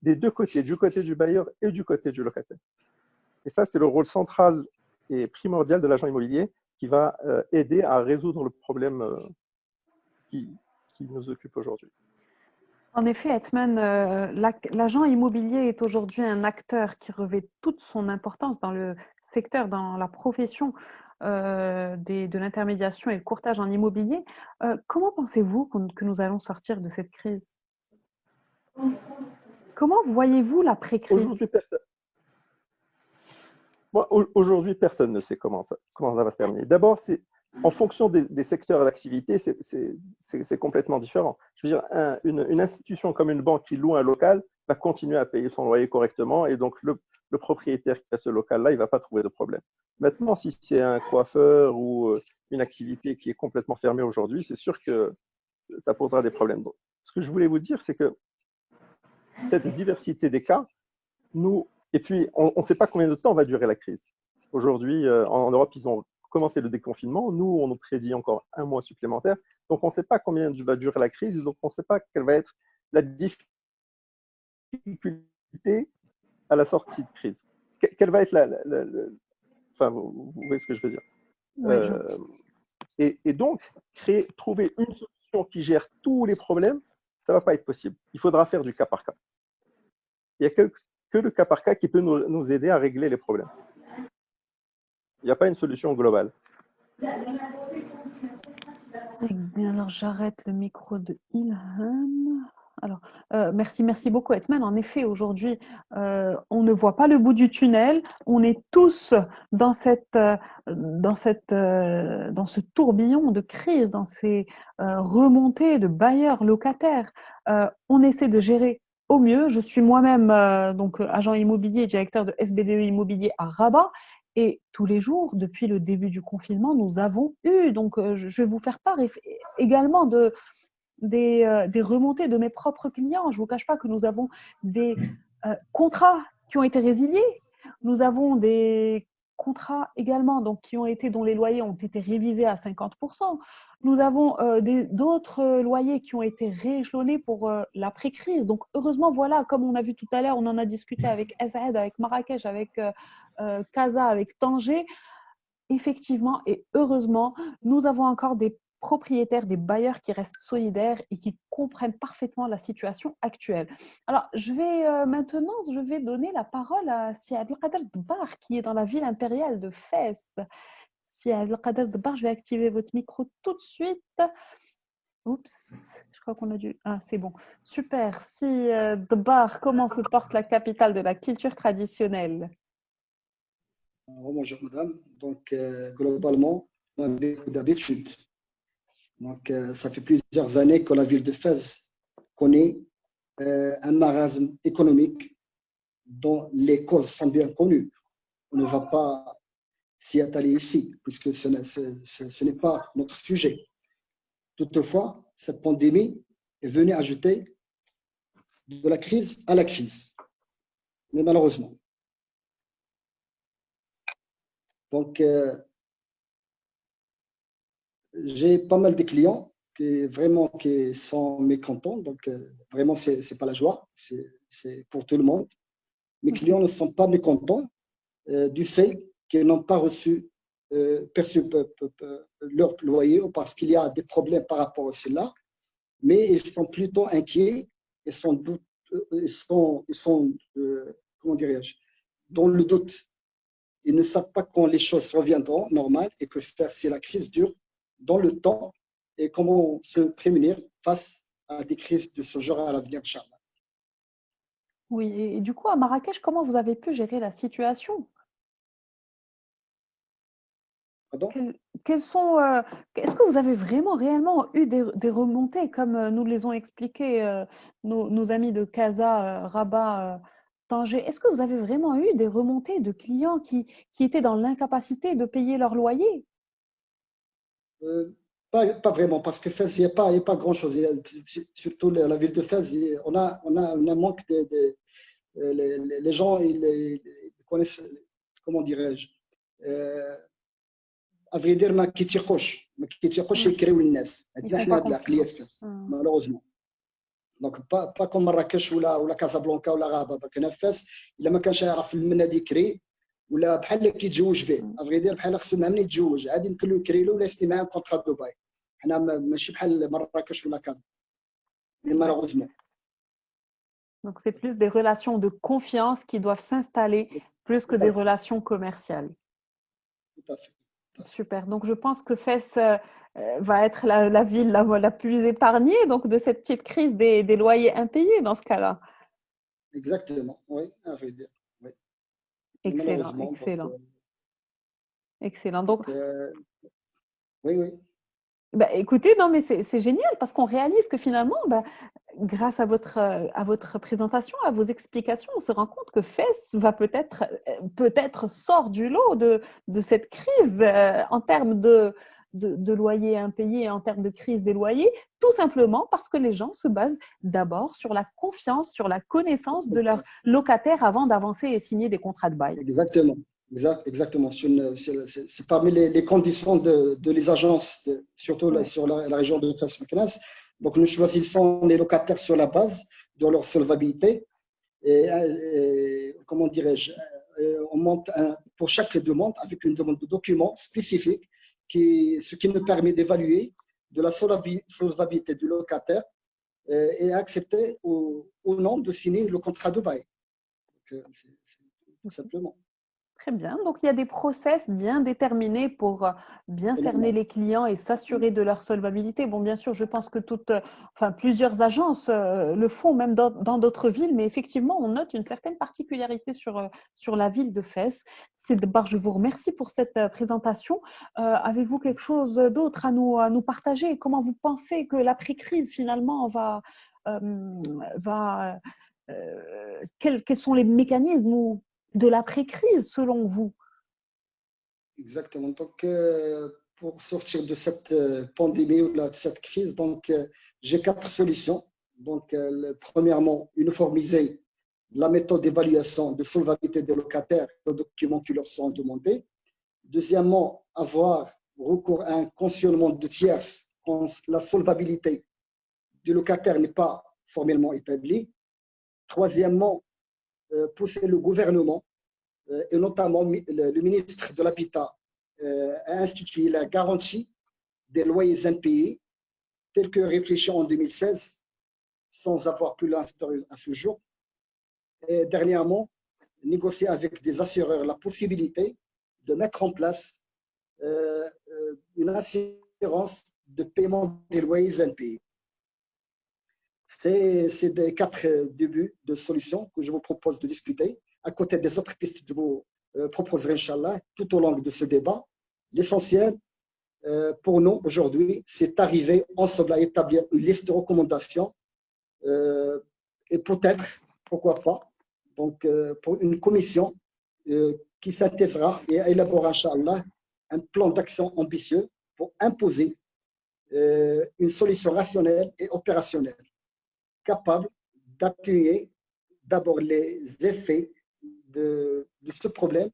des deux côtés, du côté du bailleur et du côté du locataire. Et ça, c'est le rôle central et primordial de l'agent immobilier qui va aider à résoudre le problème qui nous occupe aujourd'hui. En effet, Hetman, l'agent immobilier est aujourd'hui un acteur qui revêt toute son importance dans le secteur, dans la profession de l'intermédiation et le courtage en immobilier. Comment pensez-vous que nous allons sortir de cette crise? Comment voyez-vous l'après-crise? Aujourd'hui, personne ne sait comment ça va se terminer. D'abord, c'est en fonction des secteurs d'activité, c'est complètement différent. Je veux dire, une institution comme une banque qui loue un local va continuer à payer son loyer correctement et donc le propriétaire qui a ce local-là, il ne va pas trouver de problème. Maintenant, si c'est un coiffeur ou une activité qui est complètement fermée aujourd'hui, c'est sûr que ça posera des problèmes. Donc, ce que je voulais vous dire, c'est que cette diversité des cas, et puis on ne sait pas combien de temps va durer la crise. Aujourd'hui, en Europe, ils ont commencé le déconfinement. Nous, on nous prédit encore un mois supplémentaire. Donc, on ne sait pas combien va durer la crise. Donc, on ne sait pas quelle va être la difficulté à la sortie de crise. Quelle va être enfin, vous voyez ce que je veux dire. Oui, et donc, trouver une solution qui gère tous les problèmes, ça ne va pas être possible. Il faudra faire du cas par cas. Il n'y a que le cas par cas qui peut nous aider à régler les problèmes. Il n'y a pas une solution globale. Alors, j'arrête le micro de Ilham. Alors, merci beaucoup, Hetman. En effet, aujourd'hui, on ne voit pas le bout du tunnel. On est tous dans ce tourbillon de crise, dans ces remontées de bailleurs locataires. On essaie de gérer au mieux. Je suis moi-même donc agent immobilier, directeur de SBDE Immobilier à Rabat. Et tous les jours, depuis le début du confinement, nous avons eu, donc je vais vous faire part également des remontées de mes propres clients. Je ne vous cache pas que nous avons des contrats qui ont été résiliés. Nous avons des contrats également donc, dont les loyers ont été révisés à 50%. Nous avons d'autres loyers qui ont été rééchelonnés pour l'après-crise. Donc, heureusement, voilà, comme on a vu tout à l'heure, on en a discuté avec Saïd, avec Marrakech, avec Casa, avec Tanger. Effectivement et heureusement, nous avons encore des propriétaires, des bailleurs qui restent solidaires et qui comprennent parfaitement la situation actuelle. Alors, maintenant, je vais donner la parole à Si Abdelkader Dbar, qui est dans la ville impériale de Fès. Si Abdelkader Dbar, je vais activer votre micro tout de suite. Oups, je crois qu'on a dû… Ah, c'est bon. Super. Si Dbar, comment se porte la capitale de la culture traditionnelle? Bonjour madame. Donc globalement, on a beaucoup d'habitude. Donc ça fait plusieurs années que la ville de Fès connaît un marasme économique dont les causes sont bien connues. On ne va pas s'y atteler ici, puisque ce n'est pas notre sujet. Toutefois, cette pandémie est venue ajouter de la crise à la crise. Mais malheureusement. Donc, j'ai pas mal de clients qui sont mécontents. Donc, vraiment, c'est pas la joie. C'est pour tout le monde. Mes clients ne sont pas mécontents du fait qu'ils n'ont pas perçu leur loyer parce qu'il y a des problèmes par rapport à cela. Mais ils sont plutôt inquiets et comment dirais-je, dans le doute. Ils ne savent pas quand les choses reviendront normales et que faire si la crise dure dans le temps et comment se prémunir face à des crises de ce genre à l'avenir, Inch'Allah. Oui, et du coup, à Marrakech, comment vous avez pu gérer la situation? Pardon ? Est-ce que vous avez réellement eu des remontées comme nous les ont expliqué nos amis de Casa, Rabat, Tanger? Est-ce que vous avez vraiment eu des remontées de clients qui étaient dans l'incapacité de payer leur loyer? Pas vraiment, parce que Fès, il n'y a pas grand-chose. Surtout la ville de Fès, on a un manque les gens ils connaissent, comment dirais-je, à vrai dire, ما كيتيقوش يكريو الناس. عندنا حنا هذه العقليه في فاس malheureusement. Donc pas comme Marrakech ولا كازابلانكا ولا غابه. Donc هنا في فاس الا ما كانش يعرف المناد يكري ولا بحال اللي كيتزوج به à vrai dire بحال خصو مع من يتزوج عادي يمكن له يكري له ولا يسني معاه كونطرا دو باي. حنا ماشي بحال مراكش ولا كازا. Mais malheureusement. Donc, c'est plus des relations de confiance qui doivent s'installer plus que des relations commerciales. Tout à fait. Super. Donc, je pense que Fès va être la ville la plus épargnée donc, de cette petite crise des loyers impayés dans ce cas-là. Exactement, oui, à vrai dire. Oui. Excellent, excellent. Excellent. Donc, oui. Bah, écoutez, non, mais c'est génial parce qu'on réalise que finalement, grâce à votre présentation, à vos explications, on se rend compte que Fès va peut-être sort du lot de cette crise en termes de loyers impayés, en termes de crise des loyers, tout simplement parce que les gens se basent d'abord sur la confiance, sur la connaissance de leurs locataires avant d'avancer et signer des contrats de bail. Exactement. Exactement. C'est parmi les conditions de les agences, surtout sur la région de Fès-Meknès. Donc, nous choisissons les locataires sur la base de leur solvabilité. Et comment dirais-je, on monte pour chaque demande avec une demande de documents spécifiques, ce qui nous permet d'évaluer de la solvabilité du locataire et accepter ou non de signer le contrat de bail. Donc, c'est tout simplement. Très bien. Donc, il y a des process bien déterminés pour bien cerner les clients et s'assurer de leur solvabilité. Bon, bien sûr, je pense que plusieurs agences le font, même dans d'autres villes, mais effectivement, on note une certaine particularité sur la ville de Fès. Sidbar, je vous remercie pour cette présentation. Avez-vous quelque chose d'autre à nous partager? Comment vous pensez que l'après-crise, finalement, va quels sont les mécanismes de l'après-crise selon vous? Exactement. Donc, pour sortir de cette pandémie ou de cette crise, donc, j'ai 4 solutions. Donc, premièrement, uniformiser la méthode d'évaluation de solvabilité des locataires, les documents qui leur sont demandés. Deuxièmement, avoir recours à un cautionnement de tierces quand la solvabilité du locataire n'est pas formellement établie. Troisièmement, pousser le gouvernement et notamment le ministre de l'Habitat a institué la garantie des loyers impayés tel que réfléchi en 2016 sans avoir pu l'instaurer à ce jour. Et dernièrement, négocier avec des assureurs la possibilité de mettre en place une assurance de paiement des loyers impayés. C'est des 4 débuts de solutions que je vous propose de discuter, à côté des autres pistes que je vous proposerai, Inch'Allah, tout au long de ce débat. L'essentiel pour nous aujourd'hui, c'est d'arriver ensemble à établir une liste de recommandations et peut-être, pourquoi pas, donc pour une commission qui s'intéressera et élaborera, Inch'Allah, un plan d'action ambitieux pour imposer une solution rationnelle et opérationnelle, capable d'atténuer d'abord les effets de ce problème,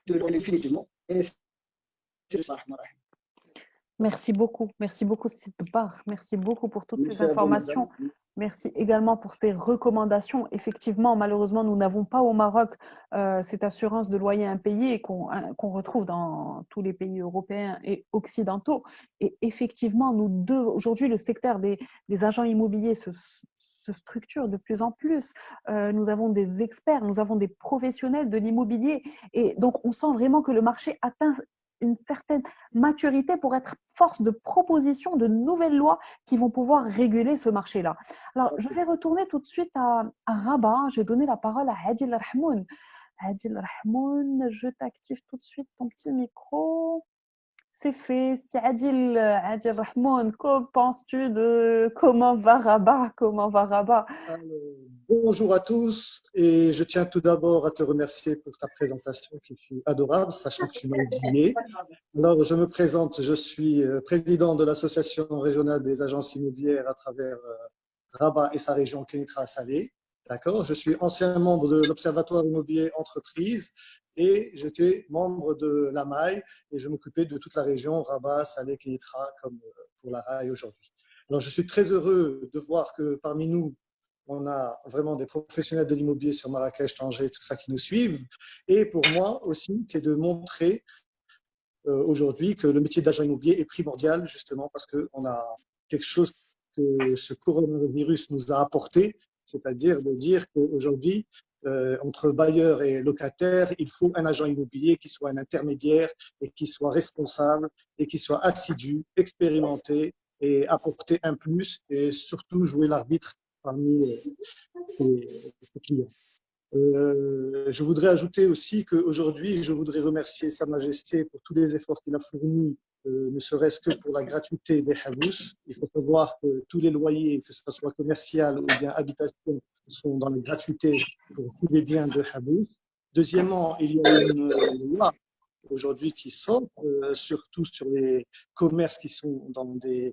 de le définitivement. Et Merci beaucoup, Sid Bar. Merci beaucoup pour toutes ces merci à vous, informations. madame. Merci également pour ces recommandations. Effectivement, malheureusement, nous n'avons pas au Maroc cette assurance de loyer impayé qu'on retrouve dans tous les pays européens et occidentaux. Et effectivement, aujourd'hui, le secteur des agents immobiliers se structure de plus en plus. Nous avons des experts, nous avons des professionnels de l'immobilier. Et donc, on sent vraiment que le marché atteint une certaine maturité pour être force de proposition de nouvelles lois qui vont pouvoir réguler ce marché-là. Alors, je vais retourner tout de suite à Rabat. Je vais donner la parole à Adil Rahmoun. Adil Rahmoun, je t'active tout de suite ton petit micro. C'est fait. Si Adil Rahmoun, que penses-tu de comment va Rabat? Comment va Rabat? Alors, bonjour à tous et je tiens tout d'abord à te remercier pour ta présentation qui fut adorable, sachant que tu m'as oublié. Alors, je me présente, je suis président de l'association régionale des agences immobilières à travers Rabat et sa région Kénitra Salé. D'accord. Je suis ancien membre de l'Observatoire immobilier entreprise et j'étais membre de l'AMAI et je m'occupais de toute la région Rabat, Salé, Kénitra comme pour la RAI aujourd'hui. Alors, je suis très heureux de voir que parmi nous, on a vraiment des professionnels de l'immobilier sur Marrakech, Tanger, tout ça qui nous suivent. Et pour moi aussi, c'est de montrer aujourd'hui que le métier d'agent immobilier est primordial justement parce qu'on a quelque chose que ce coronavirus nous a apporté, c'est-à-dire de dire qu'aujourd'hui, entre bailleurs et locataires, il faut un agent immobilier qui soit un intermédiaire et qui soit responsable et qui soit assidu, expérimenté et apporter un plus et surtout jouer l'arbitre parmi ses clients. Je voudrais ajouter aussi qu'aujourd'hui, je voudrais remercier Sa Majesté pour tous les efforts qu'il a fournis, ne serait-ce que pour la gratuité des habous. Il faut savoir que tous les loyers, que ce soit commercial ou bien habitation, sont dans la gratuité pour tous les biens de habous. Deuxièmement, il y a une loi aujourd'hui qui sort, surtout sur les commerces qui sont dans des,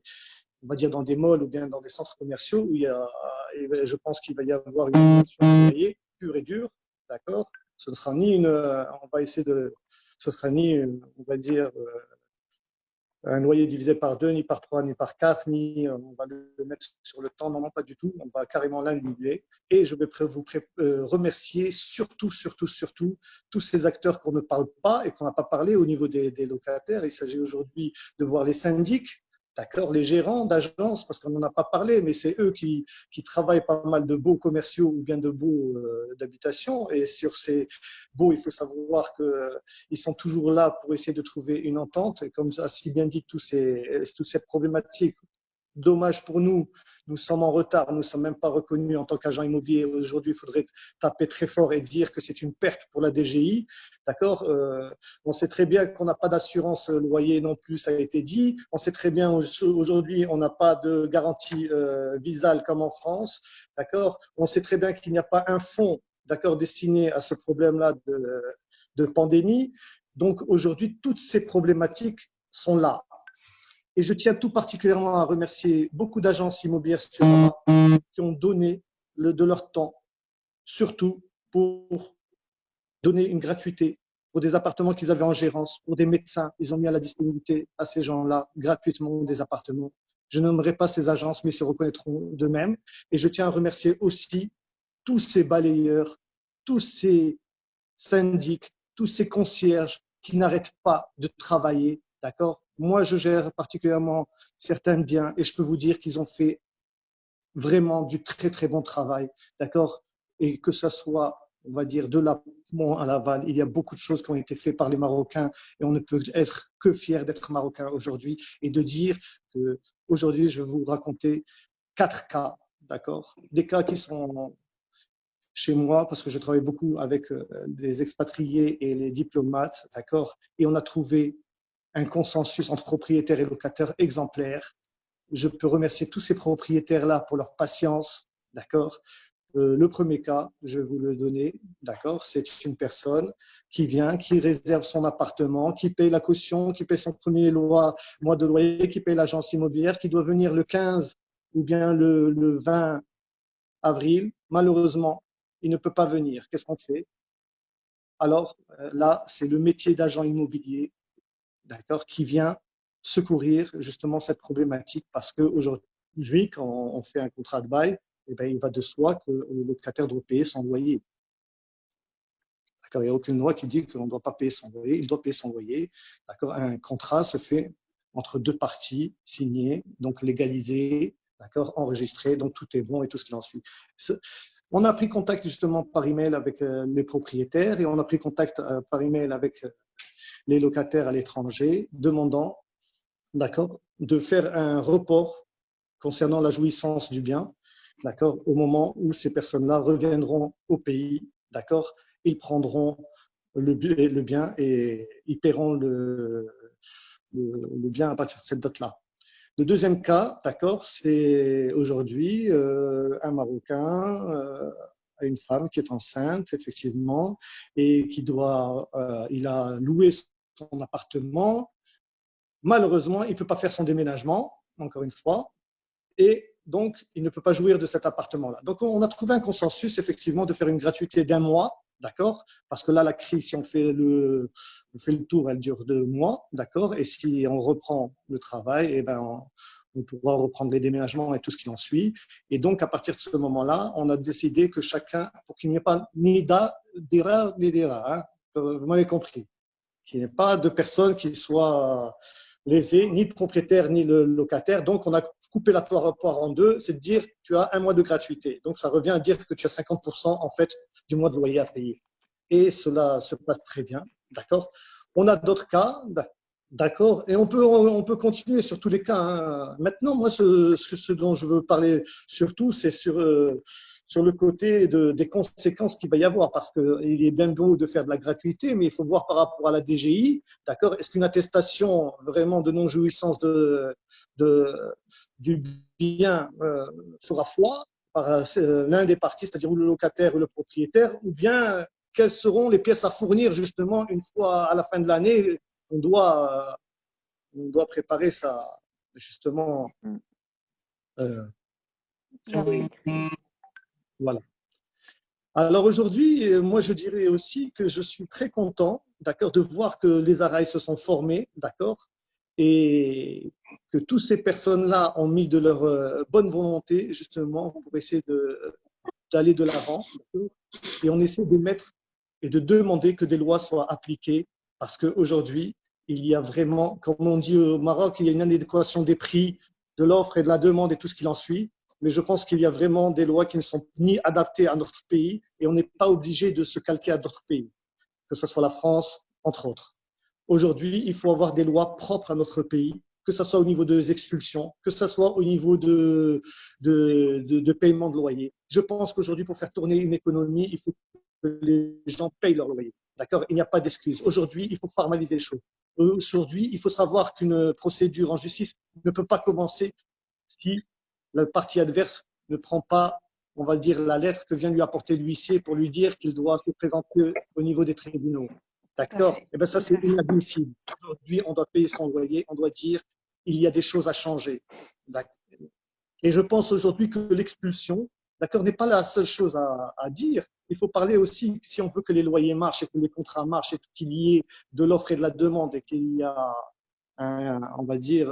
on va dire dans des malls ou bien dans des centres commerciaux où je pense qu'il va y avoir une dimension de loyer pure et dure, d'accord. Ce ne sera ni ce sera ni, on va dire, un loyer divisé par 2, ni par 3, ni par 4, ni on va le mettre sur le temps, non, pas du tout, on va carrément l'annuler. Et je vais vous remercier surtout tous ces acteurs qu'on ne parle pas et qu'on n'a pas parlé au niveau des locataires. Il s'agit aujourd'hui de voir les syndics, d'accord, les gérants d'agences, parce qu'on n'en a pas parlé, mais c'est eux qui travaillent pas mal de baux commerciaux ou bien de baux d'habitation. Et sur ces baux, il faut savoir qu'ils sont toujours là pour essayer de trouver une entente. Et comme ça, si bien dit, toutes ces problématiques, dommage pour nous, nous sommes en retard, nous ne sommes même pas reconnus en tant qu'agent immobilier. Aujourd'hui, il faudrait taper très fort et dire que c'est une perte pour la DGI. D'accord. On sait très bien qu'on n'a pas d'assurance loyer non plus, ça a été dit. On sait très bien aujourd'hui, on n'a pas de garantie visale comme en France. D'accord. On sait très bien qu'il n'y a pas un fonds, d'accord, destiné à ce problème-là de pandémie. Donc aujourd'hui, toutes ces problématiques sont là. Et je tiens tout particulièrement à remercier beaucoup d'agences immobilières sur Rabat qui ont donné de leur temps, surtout pour donner une gratuité pour des appartements qu'ils avaient en gérance, pour des médecins. Ils ont mis à la disponibilité à ces gens-là gratuitement des appartements. Je nommerai pas ces agences, mais ils se reconnaîtront d'eux-mêmes. Et je tiens à remercier aussi tous ces balayeurs, tous ces syndics, tous ces concierges qui n'arrêtent pas de travailler, d'accord? Moi, je gère particulièrement certains biens et je peux vous dire qu'ils ont fait vraiment du très, très bon travail, d'accord? Et que ça soit, on va dire, de l'amont à l'aval, il y a beaucoup de choses qui ont été faites par les Marocains et on ne peut être que fier d'être Marocain aujourd'hui et de dire que aujourd'hui, je vais vous raconter 4 cas, d'accord? Des cas qui sont chez moi, parce que je travaille beaucoup avec des expatriés et les diplomates, d'accord? Et on a trouvé un consensus entre propriétaires et locataires exemplaire. Je peux remercier tous ces propriétaires-là pour leur patience, d'accord? Le premier cas, je vais vous le donner, d'accord? C'est une personne qui vient, qui réserve son appartement, qui paye la caution, qui paye son premier mois de loyer, qui paye l'agence immobilière, qui doit venir le 15 ou bien le 20 avril. Malheureusement, il ne peut pas venir. Qu'est-ce qu'on fait? Alors là, c'est le métier d'agent immobilier, d'accord, qui vient secourir justement cette problématique parce qu'aujourd'hui, quand on fait un contrat de bail, eh bien, il va de soi que le locataire doit payer son loyer. D'accord, il n'y a aucune loi qui dit qu'on ne doit pas payer son loyer, il doit payer son loyer. D'accord, un contrat se fait entre deux parties signées, donc légalisées, d'accord, enregistrées, donc tout est bon et tout ce qui en suit. On a pris contact justement par email avec les propriétaires et on a pris contact par email avec les locataires à l'étranger, demandant, d'accord, de faire un report concernant la jouissance du bien, d'accord, au moment où ces personnes-là reviendront au pays, d'accord, ils prendront le bien et ils paieront le bien à partir de cette date-là. Le deuxième cas, d'accord, c'est aujourd'hui un Marocain a une femme qui est enceinte, effectivement, et qui il a loué son appartement. Malheureusement, il ne peut pas faire son déménagement, encore une fois, et donc il ne peut pas jouir de cet appartement-là. Donc on a trouvé un consensus, effectivement, de faire une gratuité d'1 mois, d'accord, parce que là, la crise, si on fait le tour, elle dure 2 mois, d'accord, et si on reprend le travail, eh ben, on pourra reprendre les déménagements et tout ce qui en suit. Et donc, à partir de ce moment-là, on a décidé que chacun, pour qu'il n'y ait pas ni d'ira ni d'ira, hein, vous m'avez compris, qu'il n'y ait pas de personne qui soit lésée, ni le propriétaire ni le locataire. Donc, on a coupé la poire en deux, c'est de dire tu as 1 mois de gratuité. Donc, ça revient à dire que tu as 50% en fait du mois de loyer à payer. Et cela se passe très bien, d'accord. On a d'autres cas, d'accord, et on peut continuer sur tous les cas. Hein. Maintenant, moi, ce dont je veux parler surtout, c'est sur le côté des conséquences qu'il va y avoir, parce qu'il est bien beau de faire de la gratuité, mais il faut voir par rapport à la DGI, d'accord, est-ce qu'une attestation vraiment de non-jouissance du bien fera foi par l'un des parties, c'est-à-dire ou le locataire ou le propriétaire, ou bien quelles seront les pièces à fournir justement une fois à la fin de l'année. On doit préparer ça justement. Voilà. Alors aujourd'hui, moi je dirais aussi que je suis très content, d'accord, de voir que les ARAI se sont formés, d'accord, et que toutes ces personnes-là ont mis de leur bonne volonté justement pour essayer d'aller de l'avant, et on essaie de mettre et de demander que des lois soient appliquées, parce qu'aujourd'hui, il y a vraiment, comme on dit au Maroc, il y a une inadéquation des prix, de l'offre et de la demande et tout ce qui en suit. Mais je pense qu'il y a vraiment des lois qui ne sont ni adaptées à notre pays et on n'est pas obligé de se calquer à d'autres pays, que ce soit la France, entre autres. Aujourd'hui, il faut avoir des lois propres à notre pays que ce soit au niveau des expulsions, que ce soit au niveau de paiement de loyer. Je pense qu'aujourd'hui, pour faire tourner une économie, il faut que les gens payent leur loyer. D'accord? Il n'y a pas d'excuse. Aujourd'hui, il faut formaliser les choses. Aujourd'hui, il faut savoir qu'une procédure en justice ne peut pas commencer si la partie adverse ne prend pas, on va dire, la lettre que vient lui apporter l'huissier pour lui dire qu'il doit se présenter au niveau des tribunaux. D'accord? Et bien ça, c'est inadmissible. Aujourd'hui, on doit payer son loyer, on doit dire il y a des choses à changer. Et je pense aujourd'hui que l'expulsion, d'accord, n'est pas la seule chose à dire. Il faut parler aussi, si on veut que les loyers marchent et que les contrats marchent et qu'il y ait de l'offre et de la demande et qu'il y a, on va dire,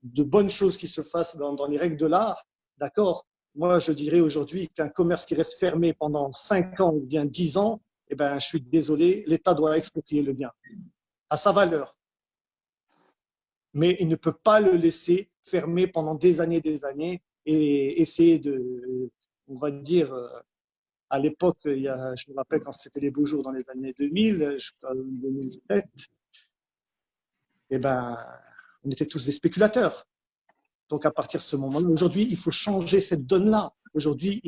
de bonnes choses qui se fassent dans les règles de l'art, d'accord. Moi, je dirais aujourd'hui qu'un commerce qui reste fermé pendant 5 ans ou bien 10 ans, eh ben, je suis désolé, l'État doit exproprier le bien à sa valeur. Mais il ne peut pas le laisser fermer pendant des années et essayer de, on va dire, à l'époque, je me rappelle quand c'était les beaux jours dans les années 2000, jusqu'à 2007, eh ben, on était tous des spéculateurs. Donc, à partir de ce moment-là, aujourd'hui, il faut changer cette donne-là. Aujourd'hui,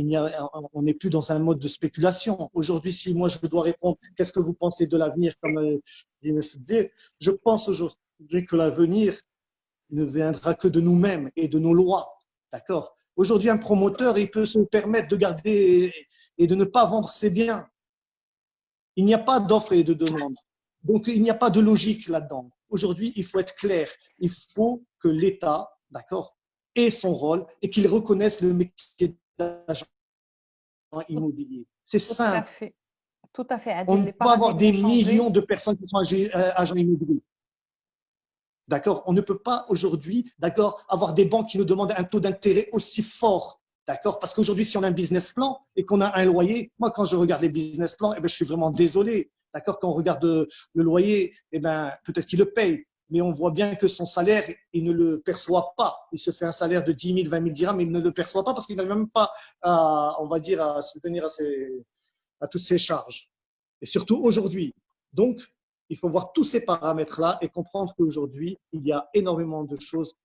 on n'est plus dans un mode de spéculation. Aujourd'hui, si moi, je dois répondre, qu'est-ce que vous pensez de l'avenir, comme dit M. D, je pense aujourd'hui que l'avenir ne viendra que de nous-mêmes et de nos lois. D'accord? Aujourd'hui, un promoteur, il peut se permettre de garder et de ne pas vendre ses biens. Il n'y a pas d'offre et de demande. Donc, il n'y a pas de logique là-dedans. Aujourd'hui, il faut être clair. Il faut que l'État, d'accord, ait son rôle et qu'il reconnaisse le métier d'agent immobilier. C'est simple. Tout à fait. On ne peut pas avoir des millions de personnes qui sont agents immobiliers. D'accord? On ne peut pas aujourd'hui, d'accord, avoir des banques qui nous demandent un taux d'intérêt aussi fort. D'accord? Parce qu'aujourd'hui, si on a un business plan et qu'on a un loyer, moi, quand je regarde les business plans, eh ben, je suis vraiment désolé. D'accord? Quand on regarde le loyer, eh ben, peut-être qu'il le paye, mais on voit bien que son salaire, il ne le perçoit pas. Il se fait un salaire de 10 000, 20 000 dirhams, mais il ne le perçoit pas parce qu'il n'arrive même pas à, on va dire, à subvenir à toutes ses charges. Et surtout aujourd'hui. Donc, il faut voir tous ces paramètres-là et comprendre qu'aujourd'hui, il y a énormément de choses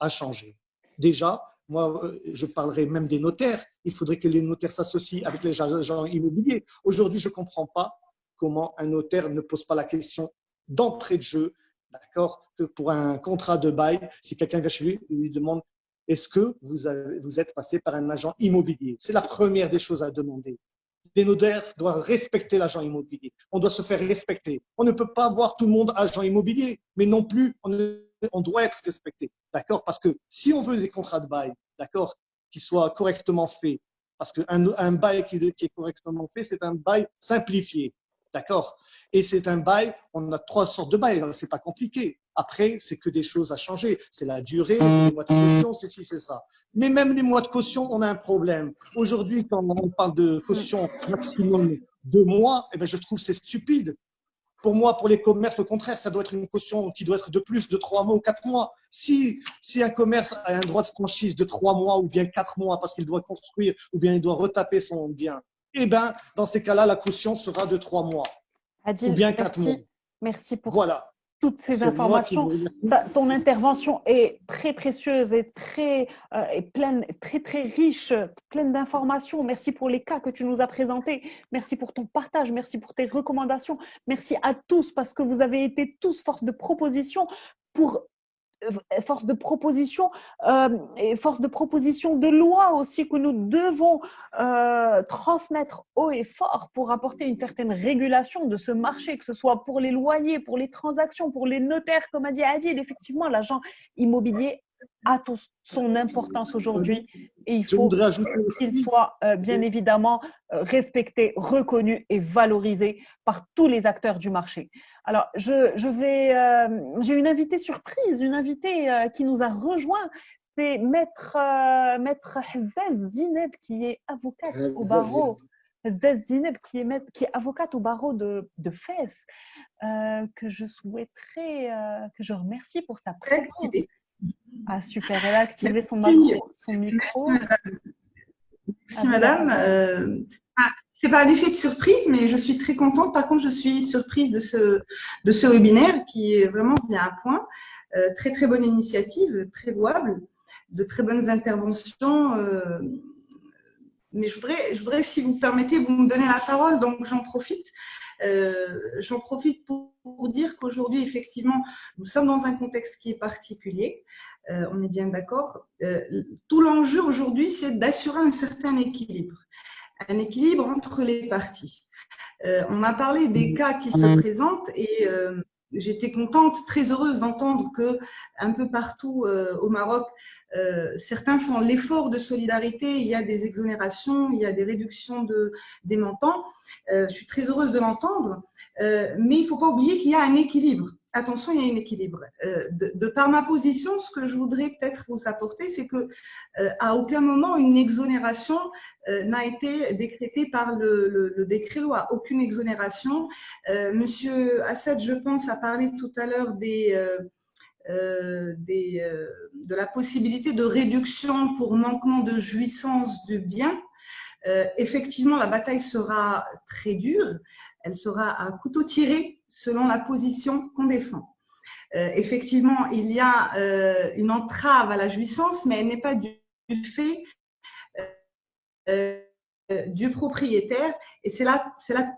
à changer. Déjà, moi, je parlerai même des notaires. Il faudrait que les notaires s'associent avec les agents immobiliers. Aujourd'hui, je ne comprends pas comment un notaire ne pose pas la question d'entrée de jeu, d'accord, que pour un contrat de bail, si quelqu'un vient chez lui, il lui demande est-ce que vous êtes passé par un agent immobilier? C'est la première des choses à demander. Les notaires doivent respecter l'agent immobilier. On doit se faire respecter. On ne peut pas voir tout le monde agent immobilier, mais non plus, on doit être respecté. D'accord? Parce que si on veut des contrats de bail, d'accord, qui soient correctement faits, parce qu'un bail qui est correctement fait, c'est un bail simplifié. D'accord? Et c'est un bail, on a 3 sortes de bails, c'est pas compliqué. Après, c'est que des choses à changer. C'est la durée, c'est les mois de caution, c'est ci, c'est ça. Mais même les mois de caution, on a un problème. Aujourd'hui, quand on parle de caution maximum 2 mois, eh ben, je trouve que c'est stupide. Pour moi, pour les commerces, au contraire, ça doit être une caution qui doit être de plus de 3 mois ou 4 mois. Si un commerce a un droit de franchise de 3 mois ou bien 4 mois parce qu'il doit construire ou bien il doit retaper son bien, eh ben, dans ces cas-là, la caution sera de 3 mois. Adil, ou bien 4 mois. Merci pour voilà. toutes ces informations. Ton intervention est très précieuse et très pleine, très riche, pleine d'informations. Merci pour les cas que tu nous as présentés. Merci pour ton partage. Merci pour tes recommandations. Merci à tous parce que vous avez été tous force de proposition et force de proposition de loi aussi que nous devons transmettre haut et fort pour apporter une certaine régulation de ce marché, que ce soit pour les loyers, pour les transactions, pour les notaires, comme a dit Adil. Effectivement, l'agent immobilier a son importance aujourd'hui et il faut qu'il soit bien évidemment respecté, reconnu et valorisé par tous les acteurs du marché. Alors, j'ai une invitée surprise, une invitée qui nous a rejoint. C'est Maître Hazzaz Zineb qui est avocate au barreau. Hazzaz Zineb qui est avocate au barreau de Fès, que je souhaiterais, que je remercie pour sa présence. Ah super, elle a activé son micro. Merci madame. C'est pas un effet de surprise, mais je suis très contente. Par contre, je suis surprise de ce webinaire qui est vraiment bien à point. très très bonne initiative, très louable, de très bonnes interventions. Mais je voudrais, si vous permettez, vous me donnez la parole, donc j'en profite. J'en profite pour dire qu'aujourd'hui, effectivement, nous sommes dans un contexte qui est particulier. On est bien d'accord. Tout l'enjeu aujourd'hui, c'est d'assurer un certain équilibre entre les parties. On a parlé des cas qui se présentent et j'étais contente, très heureuse d'entendre que un peu partout au Maroc, certains font l'effort de solidarité, il y a des exonérations, il y a des réductions des montants. Je suis très heureuse de l'entendre, mais il ne faut pas oublier qu'il y a un équilibre. Attention, il y a un équilibre. De par ma position, ce que je voudrais peut-être vous apporter, c'est que à aucun moment une exonération n'a été décrétée par le décret loi. Aucune exonération. Monsieur Assad, je pense, a parlé tout à l'heure de la possibilité de réduction pour manquement de jouissance du bien. Effectivement, la bataille sera très dure. Elle sera à couteau tiré selon la position qu'on défend. Effectivement, il y a une entrave à la jouissance, mais elle n'est pas du fait du propriétaire. Et c'est là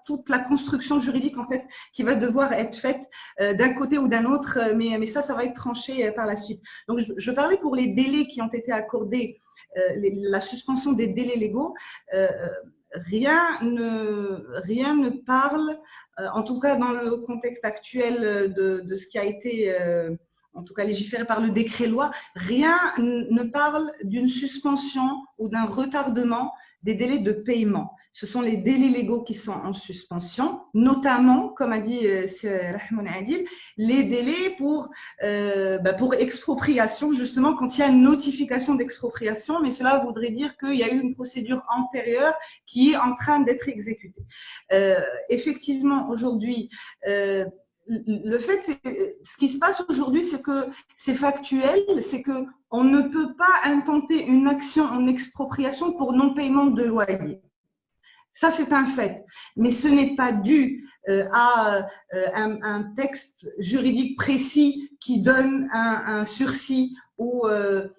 toute la construction juridique en fait qui va devoir être faite d'un côté ou d'un autre. Mais ça va être tranché par la suite. Donc, je parlais pour les délais qui ont été accordés, la suspension des délais légaux. Rien ne parle, en tout cas dans le contexte actuel de ce qui a été, en tout cas légiféré par le décret loi, rien ne parle d'une suspension ou d'un retardement des délais de paiement. Ce sont les délais légaux qui sont en suspension, notamment, comme a dit Rahman Adil, les délais pour expropriation, justement, quand il y a une notification d'expropriation, mais cela voudrait dire qu'il y a eu une procédure antérieure qui est en train d'être exécutée. Effectivement, aujourd'hui, ce qui se passe aujourd'hui, c'est que c'est factuel, c'est que on ne peut pas intenter une action en expropriation pour non-paiement de loyer. Ça, c'est un fait. Mais ce n'est pas dû à un texte juridique précis qui donne un sursis ou un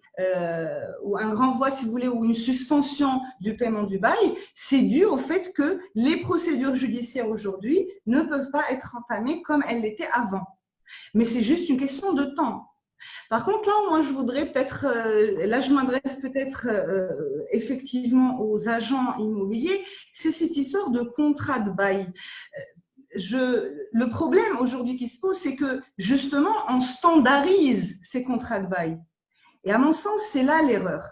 renvoi, si vous voulez, ou une suspension du paiement du bail. C'est dû au fait que les procédures judiciaires aujourd'hui ne peuvent pas être entamées comme elles l'étaient avant. Mais c'est juste une question de temps. Par contre, là, moi, je voudrais peut-être, là, je m'adresse peut-être effectivement aux agents immobiliers, c'est cette histoire de contrat de bail. Le problème aujourd'hui qui se pose, c'est que justement, on standardise ces contrats de bail. Et à mon sens, c'est là l'erreur.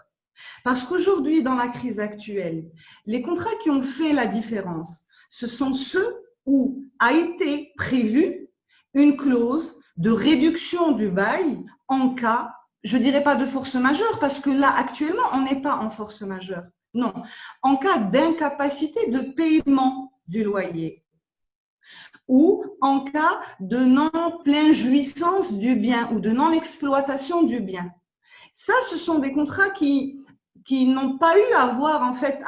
Parce qu'aujourd'hui, dans la crise actuelle, les contrats qui ont fait la différence, ce sont ceux où a été prévue une clause de réduction du bail en cas, je dirais pas de force majeure, parce que là, actuellement, on n'est pas en force majeure. Non, en cas d'incapacité de paiement du loyer ou en cas de non-pleine jouissance du bien ou de non-exploitation du bien. Ça, ce sont des contrats qui n'ont pas eu à voir, en fait,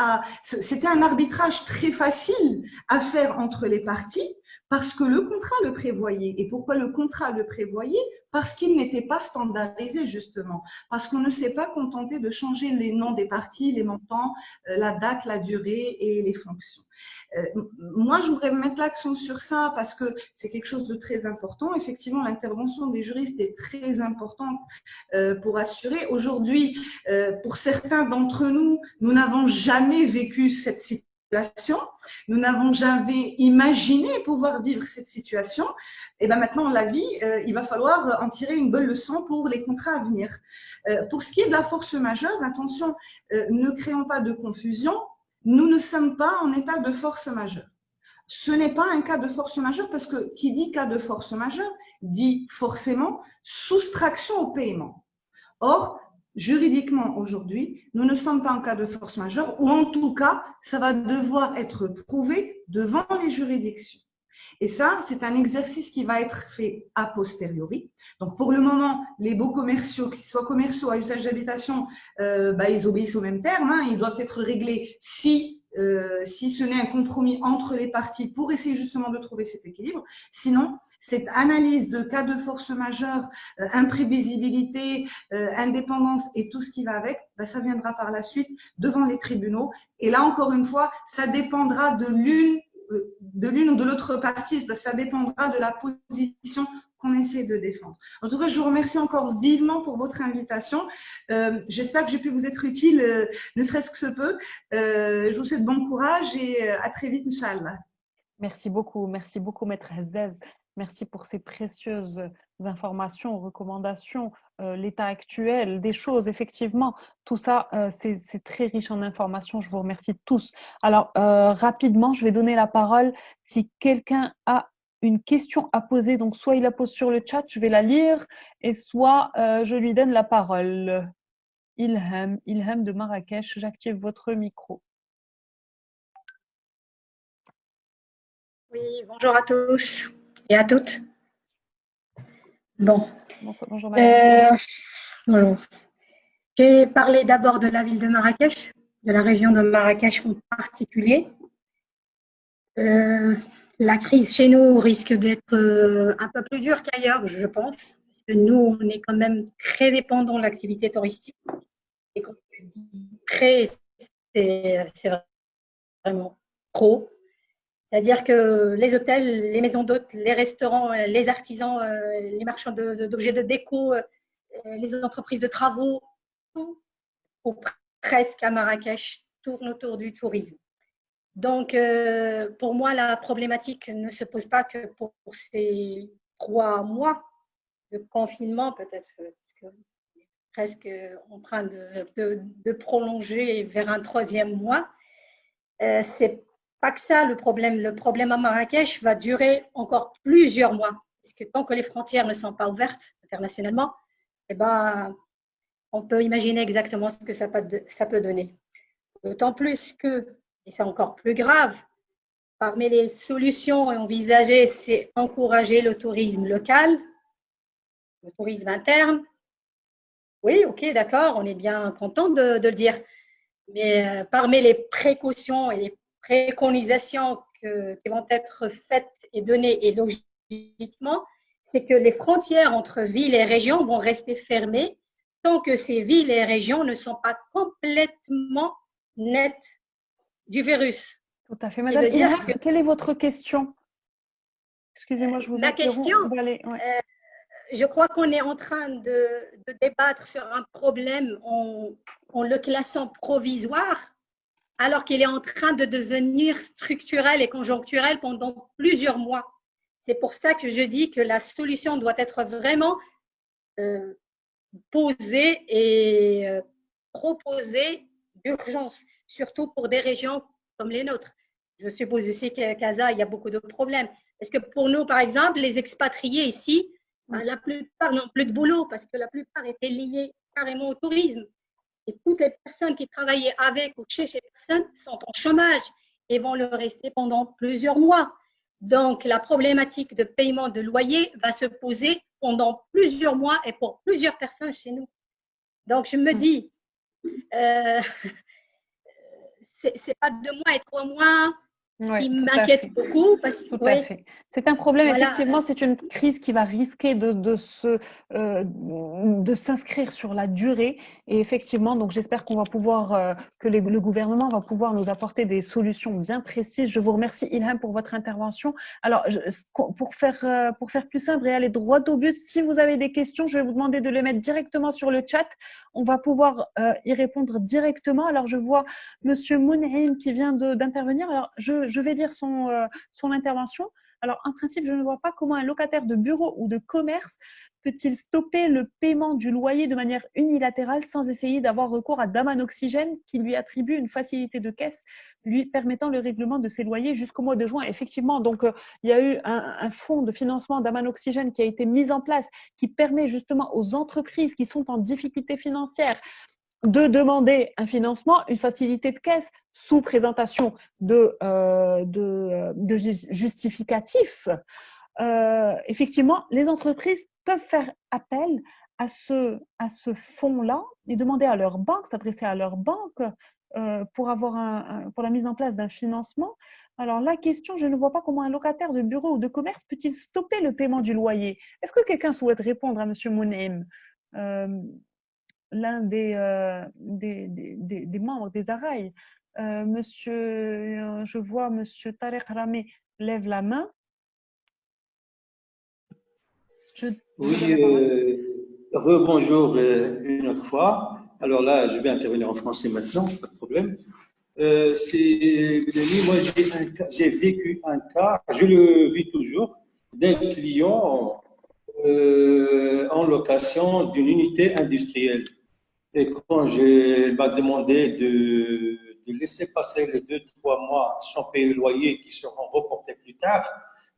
c'était un arbitrage très facile à faire entre les parties parce que le contrat le prévoyait. Et pourquoi le contrat le prévoyait? Parce qu'il n'était pas standardisé, justement. Parce qu'on ne s'est pas contenté de changer les noms des parties, les montants, la date, la durée et les fonctions. Moi, je voudrais mettre l'accent sur ça parce que c'est quelque chose de très important. Effectivement, l'intervention des juristes est très importante pour assurer. Aujourd'hui, pour certains d'entre nous, nous n'avons jamais vécu cette situation. Nous n'avons jamais imaginé pouvoir vivre cette situation. Et bien maintenant, la vie, il va falloir en tirer une bonne leçon pour les contrats à venir. Pour ce qui est de la force majeure, attention, ne créons pas de confusion. Nous ne sommes pas en état de force majeure. Ce n'est pas un cas de force majeure parce que qui dit cas de force majeure dit forcément soustraction au paiement. Or, juridiquement aujourd'hui, nous ne sommes pas en cas de force majeure ou en tout cas, ça va devoir être prouvé devant les juridictions. Et ça, c'est un exercice qui va être fait a posteriori. Donc, pour le moment, les baux commerciaux, qu'ils soient commerciaux à usage d'habitation, ils obéissent aux mêmes termes. Ils doivent être réglés si si ce n'est un compromis entre les parties pour essayer justement de trouver cet équilibre. Sinon, cette analyse de cas de force majeure, imprévisibilité, indépendance et tout ce qui va avec, ben, ça viendra par la suite devant les tribunaux. Et là, encore une fois, ça dépendra de l'une ou de l'autre partie, ça dépendra de la position qu'on essaie de défendre. En tout cas, je vous remercie encore vivement pour votre invitation. J'espère que j'ai pu vous être utile, ne serait-ce que ce peu. Je vous souhaite bon courage et à très vite, Inch'Allah. Merci beaucoup, Maître Azzez. Merci pour ces précieuses informations, recommandations, l'état actuel des choses. Effectivement, tout ça, c'est très riche en informations. Je vous remercie tous. Alors, rapidement, je vais donner la parole. Si quelqu'un a une question à poser, donc soit il la pose sur le chat, je vais la lire, et soit je lui donne la parole. Ilham de Marrakech, j'active votre micro. Oui, bonjour à tous et à toutes. Bon. Bonjour, madame. Bonjour. Je vais parler d'abord de la ville de Marrakech, de la région de Marrakech en particulier. La crise chez nous risque d'être un peu plus dure qu'ailleurs, je pense, parce que nous, on est quand même très dépendants de l'activité touristique. Et quand je dis très, c'est vraiment trop. C'est-à-dire que les hôtels, les maisons d'hôtes, les restaurants, les artisans, les marchands d'objets de déco, les entreprises de travaux, tout, ou presque à Marrakech, tourne autour du tourisme. Donc, pour moi, la problématique ne se pose pas que pour ces 3 mois de confinement, peut-être parce que presque en train de prolonger vers un 3e mois. C'est pas que ça le problème. Le problème à Marrakech va durer encore plusieurs mois. Parce que tant que les frontières ne sont pas ouvertes internationalement, eh ben, on peut imaginer exactement ce que ça peut donner. D'autant plus que, et c'est encore plus grave, parmi les solutions envisagées, c'est encourager le tourisme local, le tourisme interne. Oui, ok, d'accord, on est bien content de le dire. Mais parmi les précautions et les préconisations qui vont être faites et données et logiquement, c'est que les frontières entre villes et régions vont rester fermées tant que ces villes et régions ne sont pas complètement nettes du virus. Tout à fait. Madame Ilham, quelle est votre question? Excusez-moi, je vous Ma question, je crois qu'on est en train de débattre sur un problème en le classant provisoire, alors qu'il est en train de devenir structurel et conjoncturel pendant plusieurs mois. C'est pour ça que je dis que la solution doit être vraiment posée et proposée d'urgence, surtout pour des régions comme les nôtres. Je suppose aussi qu'à Casa, il y a beaucoup de problèmes. Est-ce que pour nous, par exemple, les expatriés ici, la plupart n'ont plus de boulot parce que la plupart étaient liés carrément au tourisme. Et toutes les personnes qui travaillaient avec ou chez ces personnes sont en chômage et vont le rester pendant plusieurs mois. Donc, la problématique de paiement de loyer va se poser pendant plusieurs mois et pour plusieurs personnes chez nous. Donc, je me dis, c'est pas 2 mois et 3 mois qui m'inquiète beaucoup. Parce que, tout à fait. C'est un problème, effectivement, c'est une crise qui va risquer de s'inscrire sur la durée. Et effectivement, donc j'espère qu'on va pouvoir, que le gouvernement va pouvoir nous apporter des solutions bien précises. Je vous remercie, Ilham, pour votre intervention. Alors, pour faire plus simple et aller droit au but, si vous avez des questions, je vais vous demander de les mettre directement sur le chat. On va pouvoir y répondre directement. Alors, je vois Monsieur Mounheim qui vient d'intervenir. Alors, je vais lire son intervention. Alors, en principe, je ne vois pas comment un locataire de bureau ou de commerce peut-il stopper le paiement du loyer de manière unilatérale sans essayer d'avoir recours à Daman Oxygène qui lui attribue une facilité de caisse lui permettant le règlement de ses loyers jusqu'au mois de juin. Effectivement, donc il y a eu un fonds de financement Daman Oxygène qui a été mis en place qui permet justement aux entreprises qui sont en difficulté financière de demander un financement, une facilité de caisse sous présentation de justificatifs. Effectivement, les entreprises peuvent faire appel à ce fonds-là et demander à leur banque, s'adresser à leur banque pour pour la mise en place d'un financement. Alors la question, je ne vois pas comment un locataire de bureau ou de commerce peut-il stopper le paiement du loyer. Est-ce que quelqu'un souhaite répondre à M. Mounem, l'un des membres des ARAI? Je vois M. Tariq Ramé lève la main. Oui, rebonjour une autre fois. Alors là, je vais intervenir en français maintenant, pas de problème. Moi, j'ai vécu un cas, je le vis toujours, d'un client en location d'une unité industrielle. Et quand il m'a demandé de laisser passer les 2-3 mois sans payer le loyer qui seront reportés plus tard,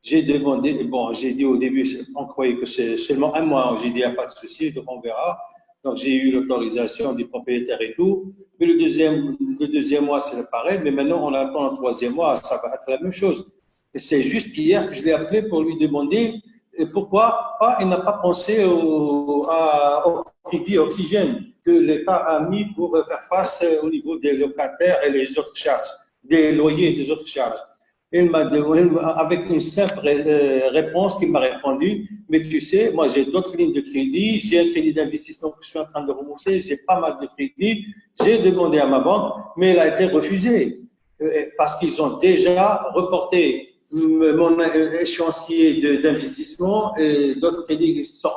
j'ai demandé, bon, j'ai dit au début, on croyait que c'est seulement un mois. J'ai dit, il n'y a pas de souci, donc on verra. Donc j'ai eu l'autorisation du propriétaire et tout. Mais le deuxième mois, c'est le pareil. Mais maintenant, on attend un troisième mois, ça va être la même chose. Et c'est juste hier que je l'ai appelé pour lui demander pourquoi il n'a pas pensé au crédit oxygène que l'État a mis pour faire face au niveau des locataires et les autres charges, des loyers et des autres charges. Il m'a demandé, avec une simple réponse qu'il m'a répondu, mais tu sais, moi j'ai d'autres lignes de crédit, j'ai un crédit d'investissement que je suis en train de rembourser, j'ai pas mal de crédits, j'ai demandé à ma banque, mais elle a été refusée parce qu'ils ont déjà reporté mon échéancier d'investissement et d'autres crédits qui sont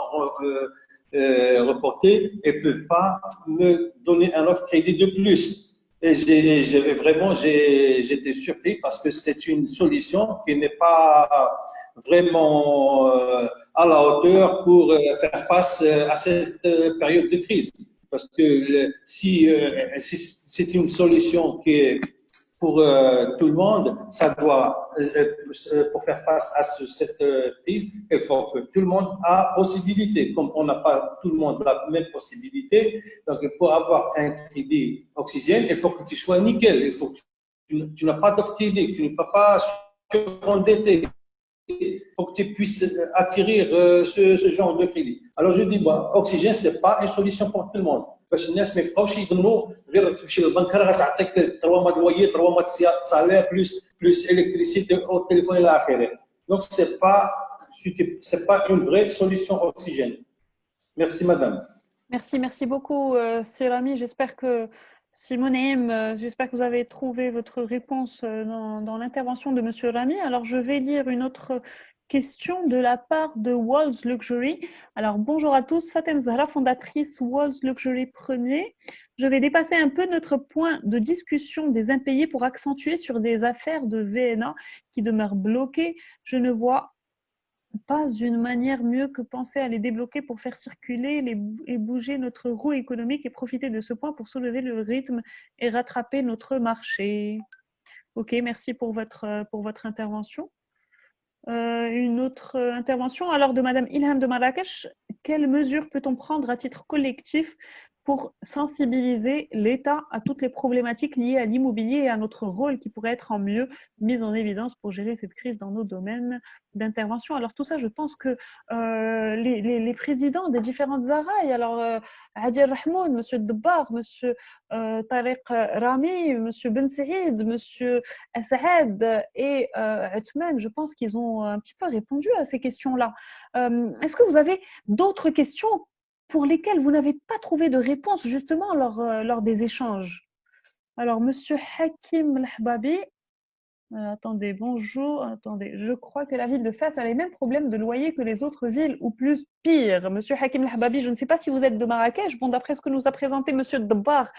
reportés et ne peuvent pas me donner un autre crédit de plus. Et j'étais surpris parce que c'est une solution qui n'est pas vraiment à la hauteur pour faire face à cette période de crise. Parce que si c'est une solution qui est pour tout le monde, ça doit, pour faire face à cette crise, il faut que tout le monde a possibilité. Comme on n'a pas tout le monde la même possibilité, donc pour avoir un crédit oxygène, il faut que tu sois nickel. Il faut que tu n'as pas d'autre crédit, tu ne peux pas surendetter. Il faut que tu puisses acquérir ce genre de crédit. Alors je dis, bon, oxygène, ce n'est pas une solution pour tout le monde. باش الناس ما يبقاوش يظنوا غير تمشي للبنك راه غتعطيك 3 mois de loyer 3 mois de salaire plus électricité au téléphone الى اخره. Donc c'est pas une vraie solution oxygène. Merci madame. Merci beaucoup Sirami. J'espère que j'espère que vous avez trouvé votre réponse dans l'intervention de Monsieur Rami. Alors je vais lire une autre question de la part de Walls Luxury. Alors, bonjour à tous, Fatem Zahra, fondatrice Walls Luxury Premier. Je vais dépasser un peu notre point de discussion des impayés pour accentuer sur des affaires de VNA qui demeurent bloquées. Je ne vois pas une manière mieux que penser à les débloquer pour faire circuler et bouger notre roue économique et profiter de ce point pour soulever le rythme et rattraper notre marché. Ok, merci pour votre intervention. Une autre intervention alors de Madame Ilham de Marrakech. Quelles mesures peut-on prendre à titre collectif pour sensibiliser l'État à toutes les problématiques liées à l'immobilier et à notre rôle qui pourrait être en mieux mis en évidence pour gérer cette crise dans nos domaines d'intervention? Alors tout ça, je pense que les présidents des différentes ARAI, alors Adil Rahmoun, Monsieur Debbar, Monsieur Tariq Rami, Monsieur Ben Saïd, Monsieur Assaad et Othman, je pense qu'ils ont un petit peu répondu à ces questions-là. Est-ce que vous avez d'autres questions pour lesquelles vous n'avez pas trouvé de réponse justement lors des échanges? Alors, Monsieur Hakim Lahbabi, attendez, bonjour, attendez, je crois que la ville de Fès a les mêmes problèmes de loyer que les autres villes ou plus pire. Monsieur Hakim Lahbabi, je ne sais pas si vous êtes de Marrakech, bon, d'après ce que nous a présenté Monsieur Debbar,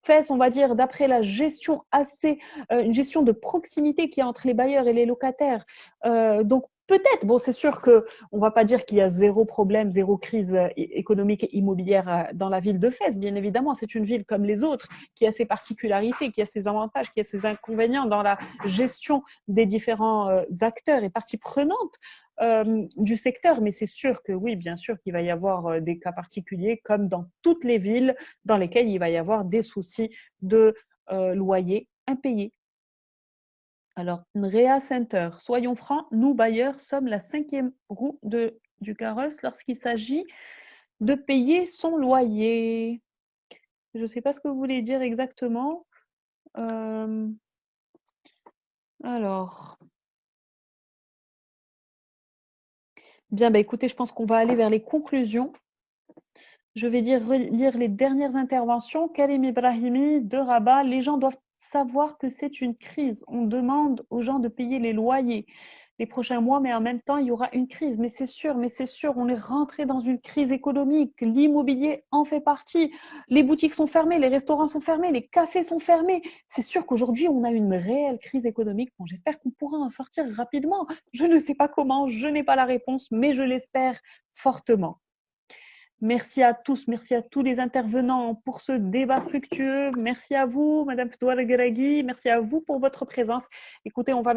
Fès, on va dire, d'après la gestion une gestion de proximité qu'il y a entre les bailleurs et les locataires. Donc, peut-être, bon, c'est sûr qu'on ne va pas dire qu'il y a zéro problème, zéro crise économique et immobilière dans la ville de Fès. Bien évidemment, c'est une ville comme les autres qui a ses particularités, qui a ses avantages, qui a ses inconvénients dans la gestion des différents acteurs et parties prenantes du secteur. Mais c'est sûr que oui, bien sûr qu'il va y avoir des cas particuliers comme dans toutes les villes dans lesquelles il va y avoir des soucis de loyer impayés. Alors, Nrea Center, soyons francs, nous bailleurs sommes la 5e roue du carrosse lorsqu'il s'agit de payer son loyer. Je ne sais pas ce que vous voulez dire exactement. Alors, bien, écoutez, je pense qu'on va aller vers les conclusions. Je vais lire les dernières interventions. Karim Ibrahimi de Rabat. Les gens doivent savoir que c'est une crise. On demande aux gens de payer les loyers les prochains mois, mais en même temps, il y aura une crise. Mais c'est sûr, on est rentré dans une crise économique. L'immobilier en fait partie. Les boutiques sont fermées, les restaurants sont fermés, les cafés sont fermés. C'est sûr qu'aujourd'hui, on a une réelle crise économique. Bon, j'espère qu'on pourra en sortir rapidement. Je ne sais pas comment, je n'ai pas la réponse, mais je l'espère fortement. Merci à tous, merci à tous les intervenants pour ce débat fructueux. Merci à vous, Madame Fdouala Gueragui. Merci à vous pour votre présence. Écoutez, on va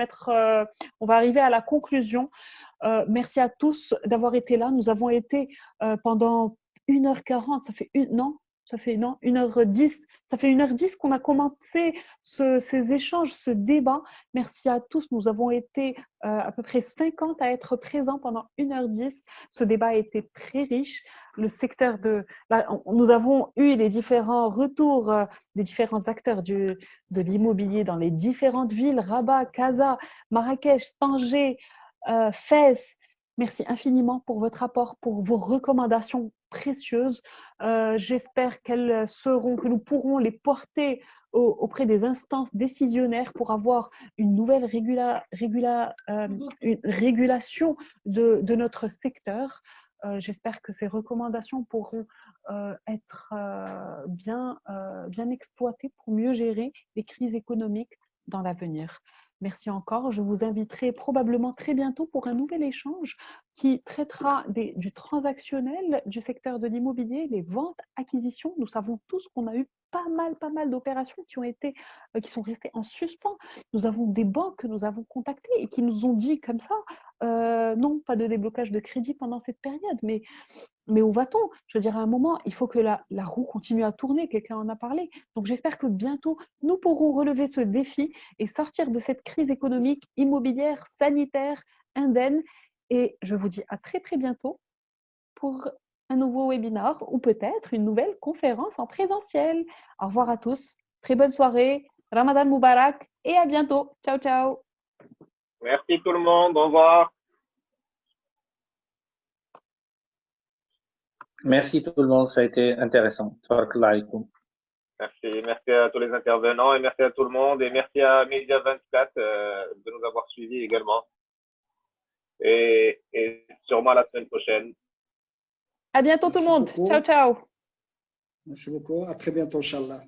arriver à la conclusion. Merci à tous d'avoir été là. Nous avons été pendant 1h40, ça fait 1h10. Ça fait 1h10 qu'on a commencé ces échanges, ce débat. Merci à tous. Nous avons été à peu près 50 à être présents pendant 1h10. Ce débat a été très riche. Nous avons eu les différents retours des différents acteurs de l'immobilier dans les différentes villes, Rabat, Casa, Marrakech, Tanger, Fès. Merci infiniment pour votre apport, pour vos recommandations précieuses. J'espère que nous pourrons les porter auprès des instances décisionnaires pour avoir une nouvelle une régulation de notre secteur. J'espère que ces recommandations pourront être bien exploitées pour mieux gérer les crises économiques dans l'avenir. Merci encore. Je vous inviterai probablement très bientôt pour un nouvel échange qui traitera du transactionnel du secteur de l'immobilier, les ventes, acquisitions. Nous savons tous qu'on a eu pas mal d'opérations qui sont restées en suspens. Nous avons des banques que nous avons contactées et qui nous ont dit comme ça, non, pas de déblocage de crédit pendant cette période, mais où va-t-on? Je veux dire, à un moment, il faut que la roue continue à tourner, quelqu'un en a parlé. Donc j'espère que bientôt, nous pourrons relever ce défi et sortir de cette crise économique, immobilière, sanitaire, indemne. Et je vous dis à très très bientôt pour un nouveau webinaire ou peut-être une nouvelle conférence en présentiel. Au revoir à tous, très bonne soirée, Ramadan Moubarak et à bientôt. Ciao, ciao. Merci tout le monde, au revoir. Merci tout le monde, ça a été intéressant. Merci à tous les intervenants et merci à tout le monde et merci à Média 24 de nous avoir suivis également. Et sûrement la semaine prochaine. À bientôt tout le monde. Ciao, ciao. Merci beaucoup. À très bientôt, Inch'Allah.